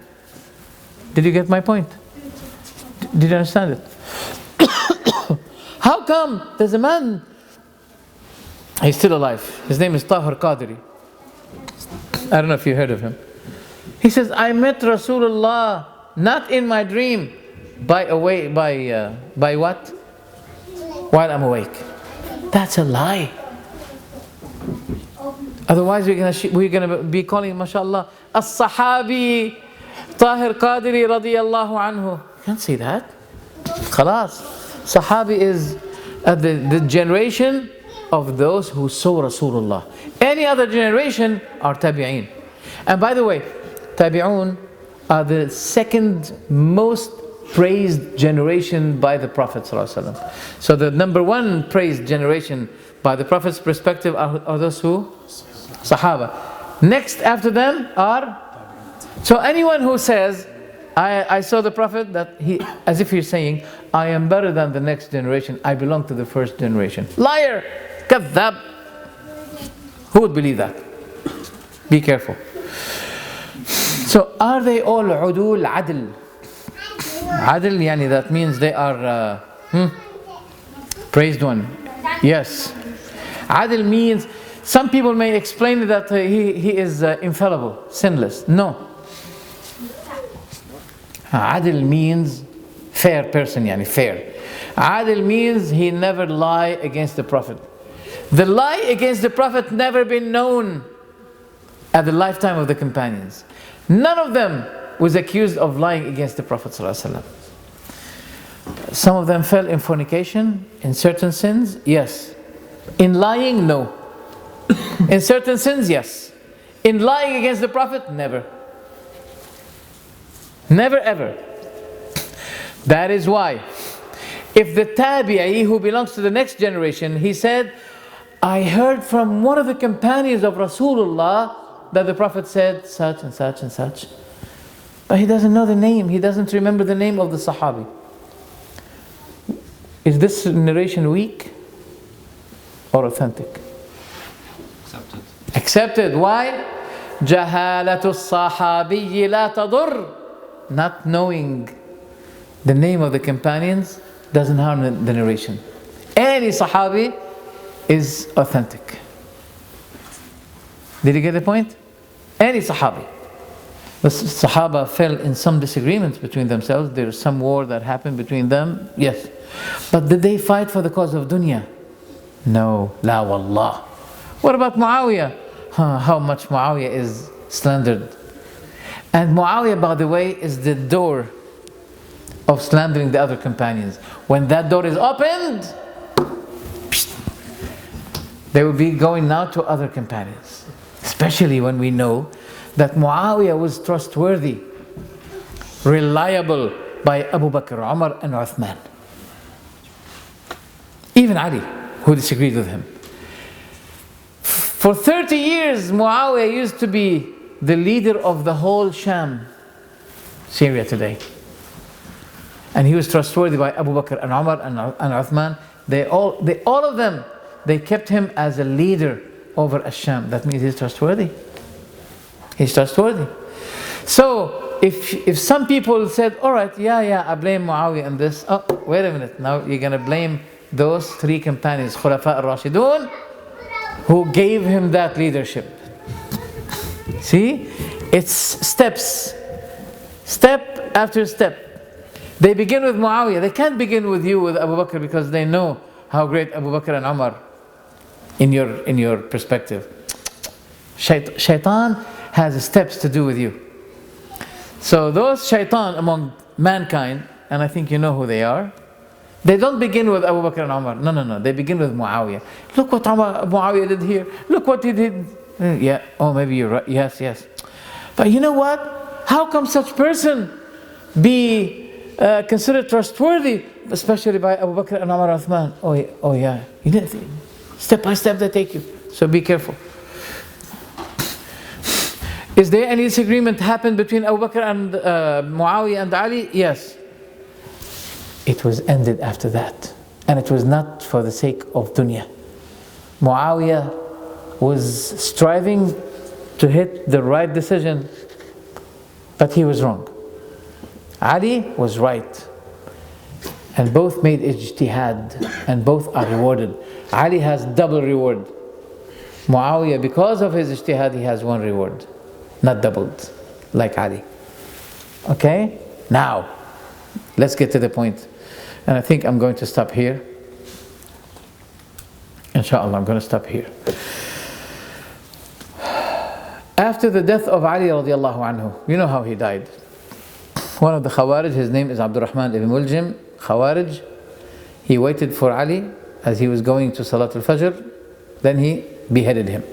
Did you get my point? Did you understand it? How come there's a man, he's still alive, his name is Tahir Qadiri. I don't know if you heard of him. He says, I met Rasulullah not in my dream, by what? While I'm awake. That's a lie. Otherwise we're gonna be calling, mashallah, as-sahabi Tahir Qadiri radiyallahu anhu. You can't say that. Khalas. Sahabi is the generation of those who saw Rasulullah. Any other generation are Tabi'een. And by the way, Tabi'un are the second most praised generation by the Prophet ﷺ. So the number one praised generation by the Prophet's perspective are those who? Sahaba. Next after them are? So anyone who says, I saw the Prophet, that he, as if he's saying, I am better than the next generation, I belong to the first generation. Liar! Kadhab! Who would believe that? Be careful. So are they all udul adl? Adl, yani that means they are praised one. Yes. Adl means, some people may explain that he is infallible, sinless. No. Adl means fair person, yani fair. Adl means he never lie against the Prophet. The lie against the Prophet never been known at the lifetime of the companions. None of them was accused of lying against the Prophet ﷺ. Some of them fell in fornication, in certain sins, yes. In lying, no. In certain sins, yes. In lying against the Prophet, never. Never ever. That is why, if the tabi'i who belongs to the next generation, he said, I heard from one of the companions of Rasulullah that the Prophet said such and such and such. But he doesn't know the name, he doesn't remember the name of the Sahabi. Is this narration weak or authentic? Accepted. Accepted. Why? جهالة الصحابي لا تضر. Not knowing the name of the companions doesn't harm the narration. Any Sahabi is authentic. Did you get the point? Any Sahabi. The Sahaba fell in some disagreements between themselves. There is some war that happened between them. Yes. But did they fight for the cause of dunya? No. La wallah. What about Muawiyah? How much Muawiyah is slandered. And Muawiyah, by the way, is the door of slandering the other companions. When that door is opened, they will be going now to other companions. Especially when we know that Muawiyah was trustworthy, reliable by Abu Bakr, Umar and Uthman. Even Ali, who disagreed with him. For 30 years, Muawiyah used to be the leader of the whole Sham, Syria today. And he was trustworthy by Abu Bakr and Umar and Uthman. All of them, they kept him as a leader over Ash-Sham. That means he's trustworthy. He's trustworthy. So, if some people said, alright, yeah, I blame Muawiyah in this. Oh, wait a minute, now you're going to blame those three companions, Khulafa al-Rashidun, who gave him that leadership. See? It's steps. Step after step. They begin with Muawiyah. They can't begin with you, with Abu Bakr, because they know how great Abu Bakr and Umar in your perspective. Shaitan has steps to do with you. So those shaitan among mankind, and I think you know who they are, they don't begin with Abu Bakr and Umar. No. They begin with Muawiyah. Look what Muawiyah did here. Look what he did. Yeah, oh, maybe you're right. Yes. But you know what? How come such person be considered trustworthy, especially by Abu Bakr and Umar and Uthman? Oh yeah. You didn't. Step by step they take you. So be careful. Is there any disagreement happened between Abu Bakr and Muawiyah and Ali? Yes. It was ended after that. And it was not for the sake of dunya. Muawiyah was striving to hit the right decision, but he was wrong. Ali was right. And both made ijtihad, and both are rewarded. Ali has double reward. Muawiyah, because of his ijtihad, he has one reward. Not doubled, like Ali. Okay? Now, let's get to the point. And I think I'm going to stop here. Inshallah, I'm going to stop here. After the death of Ali radiallahu anhu, you know how he died. One of the Khawarij, his name is Abdurrahman ibn Muljim, Khawarij. He waited for Ali as he was going to Salatul Fajr. Then he beheaded him.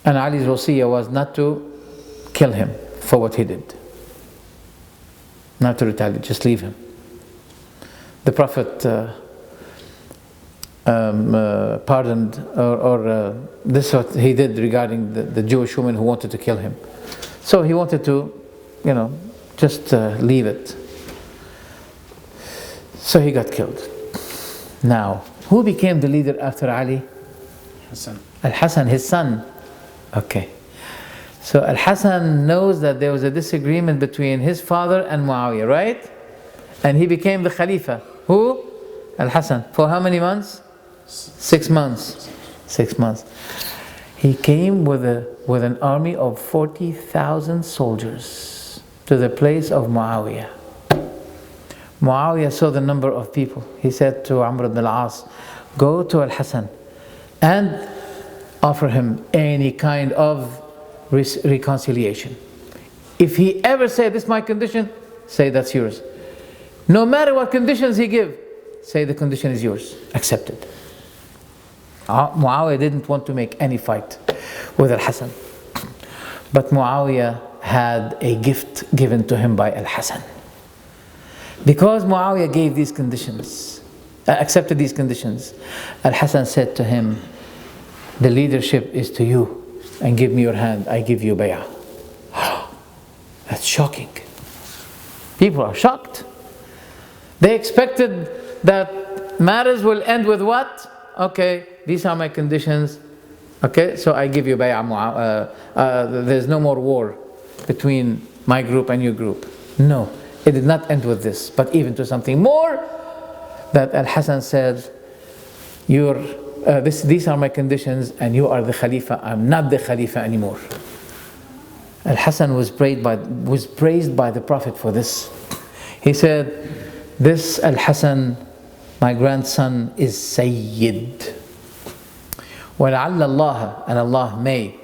And Ali's wasiyah was not to kill him for what he did. not to retaliate, just leave him. The Prophet pardoned, or this is what he did regarding the Jewish woman who wanted to kill him. So he wanted to, just leave it. So he got killed. Now, who became the leader after Ali? Hassan. Al-Hassan, his son. Okay. So Al-Hassan knows that there was a disagreement between his father and Muawiyah, right? And he became the Khalifa. Who? Al-Hassan. For how many months? 6 months. 6 months. He came with an army of 40,000 soldiers to the place of Muawiyah. Muawiyah saw the number of people. He said to Amr ibn al-As, go to Al-Hassan and offer him any kind of reconciliation. If he ever said, this is my condition, say that's yours. No matter what conditions he give, say the condition is yours, accepted. Muawiyah didn't want to make any fight with Al-Hassan. But Muawiyah had a gift given to him by Al-Hassan. Because Muawiyah gave these conditions, accepted these conditions, Al-Hassan said to him, the leadership is to you, and give me your hand, I give you bay'ah. That's shocking. People are shocked. They expected that matters will end with what? Okay, these are my conditions. Okay, so I give you bay'ah. There's no more war between my group and your group. No, it did not end with this, but even to something more, that Al-Hassan said, these are my conditions and you are the Khalifa, I'm not the Khalifa anymore. Al-Hassan was praised by the Prophet for this. He said, this Al-Hassan, my grandson, is Sayyid. وَلَعَلَّ اللَّهَ, and Allah may,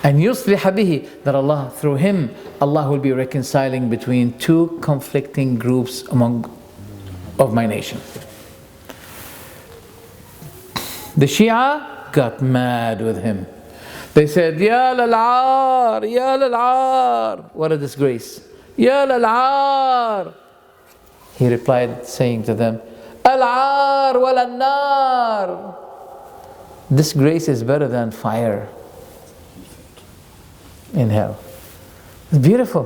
and يُصْلِحَ بِهِ, that Allah, through him, Allah will be reconciling between two conflicting groups of my nation. The Shia got mad with him. They said, Ya lal-ar, Ya lal-ar. What a disgrace. Ya lal-ar. He replied saying to them, Al-ar wal-nar. Disgrace is better than fire in hell. It's beautiful.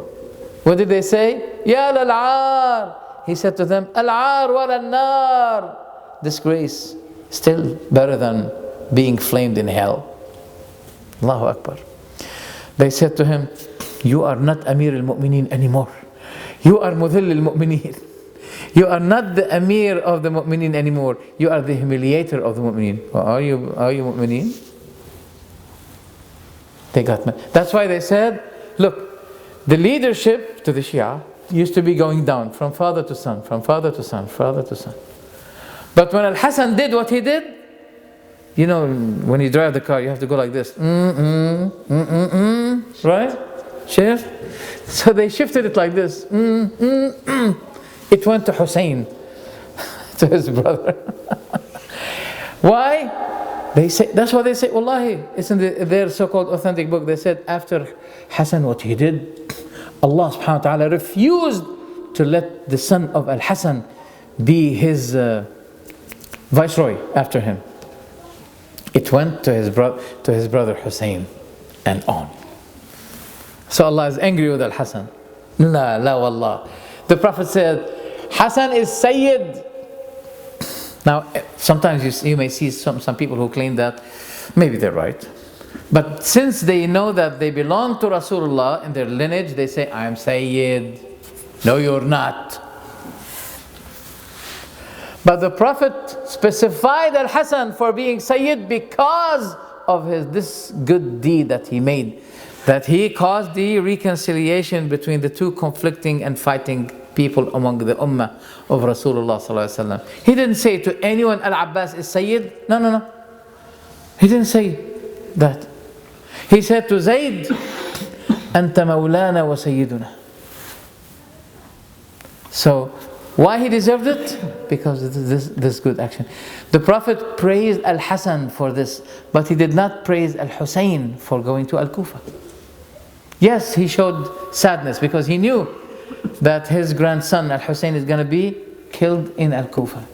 What did they say? Ya lal-ar. He said to them, Al-ar wal-nar. Disgrace still better than being flamed in hell. Allahu Akbar. They said to him, you are not Amir al-Mu'mineen anymore. You are Mudhill al-Mu'mineen. You are not the Amir of the Mu'mineen anymore. You are the humiliator of the Mu'mineen. Are you Mu'mineen? They got mad. That's why they said, look, the leadership to the Shia used to be going down from father to son, from father to son, father to son. But when Al-Hassan did what he did, when you drive the car, you have to go like this. Right? Shift. So they shifted it like this. It went to Hussein, to his brother. Why? They say, that's why they say, Wallahi, it's in their so-called authentic book. They said after Hassan, what he did, Allah subhanahu wa ta'ala refused to let the son of Al-Hassan be his viceroy after him. It went to his brother Hussein and on. So Allah is angry with Al-Hassan. La wallah. The Prophet said, Hassan is Sayyid. Now, sometimes you may see some people who claim that maybe they're right. But since they know that they belong to Rasulullah in their lineage, they say, I am Sayyid. No, you're not. But the Prophet specified Al-Hassan for being Sayyid because of this good deed that he made. That he caused the reconciliation between the two conflicting and fighting people among the ummah of Rasulullah sallallahu alaihi wasallam. He didn't say to anyone, Al-Abbas is Sayyid. No. He didn't say that. He said to Zayd, Anta mawlana wa sayyiduna. So, why he deserved it? Because of this good action. The Prophet praised Al-Hassan for this, but he did not praise Al-Hussein for going to Al-Kufa. Yes, he showed sadness because he knew that his grandson Al-Hussein is going to be killed in Al-Kufa.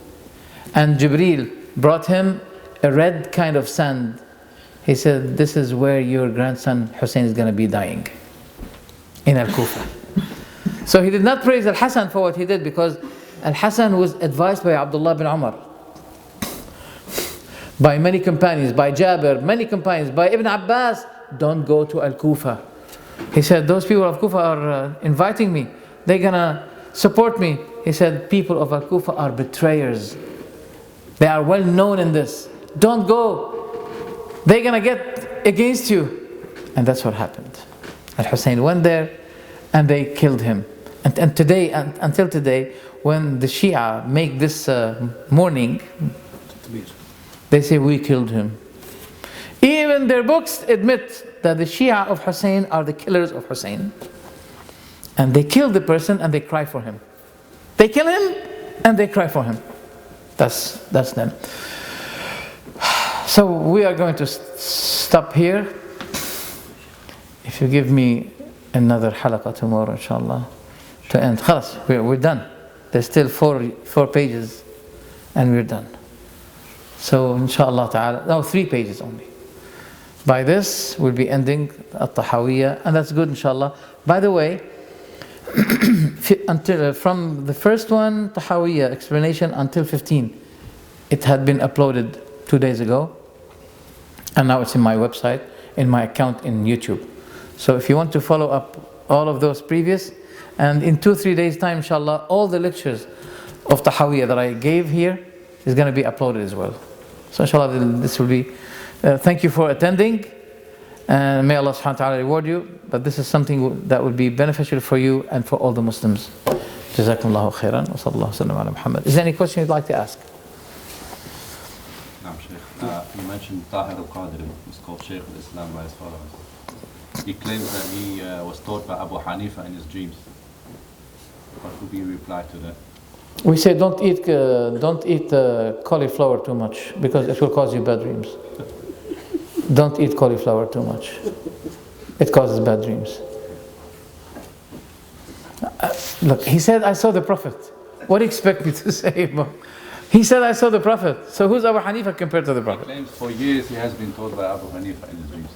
And Jibreel brought him a red kind of sand. He said, this is where your grandson Hussein is going to be dying, in Al-Kufa. So he did not praise Al-Hasan for what he did, because Al-Hasan was advised by Abdullah bin Umar, by many companions, by Jabir, many companions, by Ibn Abbas, don't go to Al-Kufa. He said, those people of Kufa are inviting me. They're going to support me. He said, people of Al-Kufa are betrayers. They are well known in this. Don't go. They're going to get against you. And that's what happened. Al-Hussein went there and they killed him. And today, until today, when the Shia make this mourning, they say, we killed him. Even their books admit that the Shia of Hussein are the killers of Hussein. And they kill the person and they cry for him. They kill him and they cry for him. That's them. So we are going to stop here. If you give me another halaqah tomorrow, inshallah, to end. Khalas, we're done. There's still four pages and we're done. So inshallah ta'ala, no, 3 pages only. By this, we'll be ending Tahawyah, and that's good inshallah. By the way, from the first one, Tahawyah explanation, until 15, it had been uploaded 2 days ago, and now it's in my website, in my account in YouTube. So if you want to follow up all of those previous, and in 2-3 days time inshallah, all the lectures of Tahawyah that I gave here is going to be uploaded as well. So inshallah, this will be thank you for attending, and may Allah subhanahu wa ta'ala reward you. But this is something that will be beneficial for you and for all the Muslims. Jazakumullahu khairan wa sallallahu sallam ala Muhammad. Is there any question you'd like to ask? No, Sheikh. You mentioned Tahir al-Qadiri was called Sheikh al-Islam by his followers. He claims that he was taught by Abu Hanifa in his dreams. What would be your reply to that? We say don't eat cauliflower too much, because it will cause you bad dreams. Don't eat cauliflower too much. It causes bad dreams. Look, he said, I saw the Prophet. What do you expect me to say? He said, I saw the Prophet. So who's Abu Hanifa compared to the Prophet? He claims for years he has been taught by Abu Hanifa in his dreams.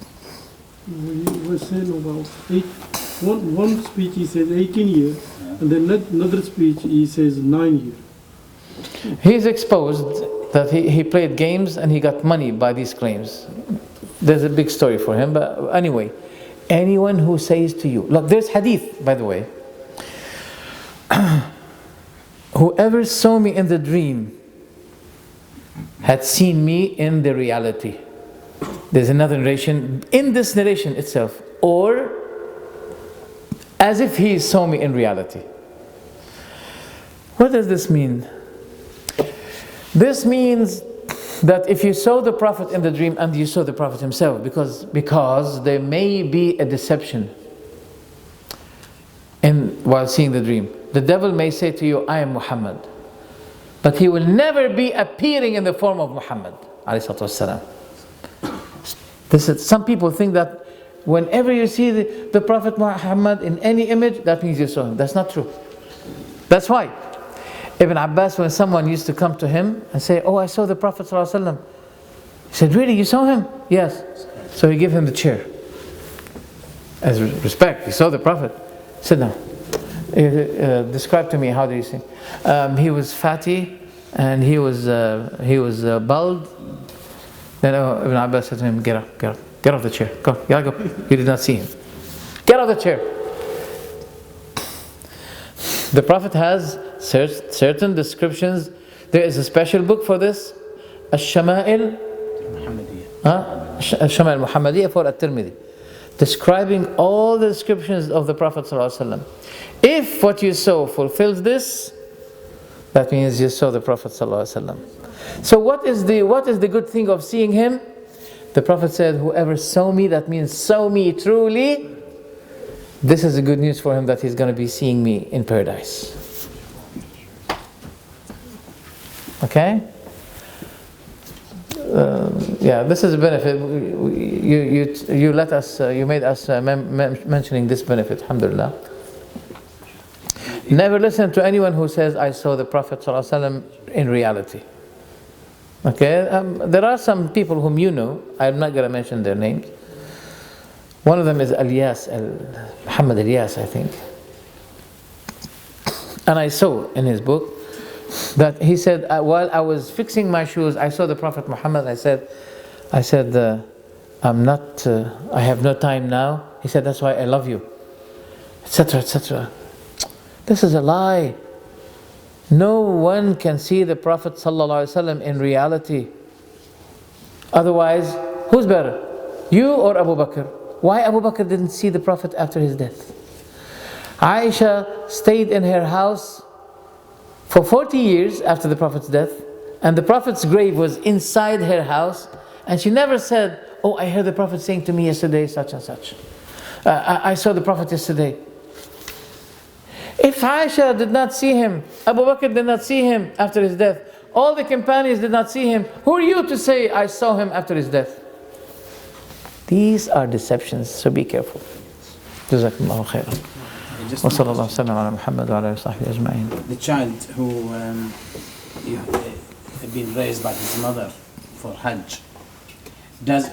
He was saying about one speech he says 18 years, and then another speech he says 9 years. He's exposed that he played games and he got money by these claims. There's a big story for him, but anyway, anyone who says to you, look, there's hadith, by the way. Whoever saw me in the dream had seen me in the reality. There's another narration, in this narration itself, or as if he saw me in reality. What does this mean? This means that if you saw the Prophet in the dream and you saw the Prophet himself, because there may be a deception while seeing the dream. The devil may say to you, I am Muhammad, but he will never be appearing in the form of Muhammad ﷺ. Some people think that whenever you see the Prophet Muhammad in any image, that means you saw him. That's not true. That's why Ibn Abbas, when someone used to come to him and say, oh, I saw the Prophet ﷺ, he said, really, you saw him? Yes. So he gave him the chair. As respect, he saw the Prophet. Sit down. Describe to me, how do you see? He was fatty and he was bald. Then Ibn Abbas said to him, get off the chair. Go, you gotta go. You did not see him. Get off the chair. The Prophet has certain descriptions. There is a special book for this, Al-Shama'il Al-Muhammadiyya for At-Tirmidhi, describing all the descriptions of the Prophet ﷺ. If what you saw fulfills this, that means you saw the Prophet ﷺ. So what is the good thing of seeing him? The Prophet said, whoever saw me, that means saw me truly, this is the good news for him, that he's going to be seeing me in paradise. Okay? Yeah, this is a benefit. You let us, you made us mentioning this benefit. Alhamdulillah. Never listen to anyone who says, I saw the Prophet ﷺ in reality. Okay, there are some people whom you know, I'm not going to mention their names. One of them is Muhammad Ilyas, I think. And I saw in his book that he said, while I was fixing my shoes, I saw the Prophet Muhammad. I said, I have no time now. He said, that's why I love you, etc., etc. This is a lie. No one can see the Prophet ﷺ in reality. Otherwise, who's better? You or Abu Bakr? Why Abu Bakr didn't see the Prophet after his death? Aisha stayed in her house for 40 years after the Prophet's death, and the Prophet's grave was inside her house, and she never said, oh, I heard the Prophet saying to me yesterday such and such. I saw the Prophet yesterday. If Aisha did not see him, Abu Bakr did not see him after his death, all the companions did not see him, who are you to say I saw him after his death? These are deceptions, so be careful. Jazakumullahu khairan. Wa sallallahu sallam ala Muhammad wa ala sahbihi ajma'in. The child who had been raised by his mother for Hajj, does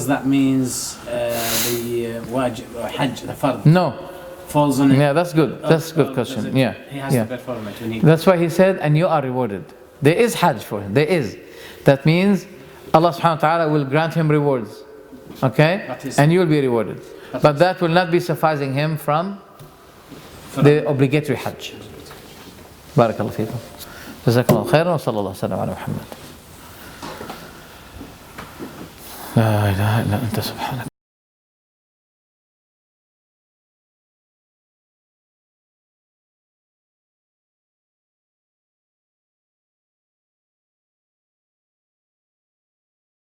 that means the wajib, Hajj, the fard? No. Falls on it? Yeah, that's good. That's a good question. Yeah. He has to perform it when he... That's why he said, and you are rewarded. There is Hajj for him. There is. That means Allah subhanahu wa ta'ala will grant him rewards. Okay? And you will be rewarded. But that will not be sufficing him from the obligatory Hajj. Barakallahu feekum. Jazakallahu khairan wa sallallahu sallam ala Muhammad. La ilaha illa anta subhanak.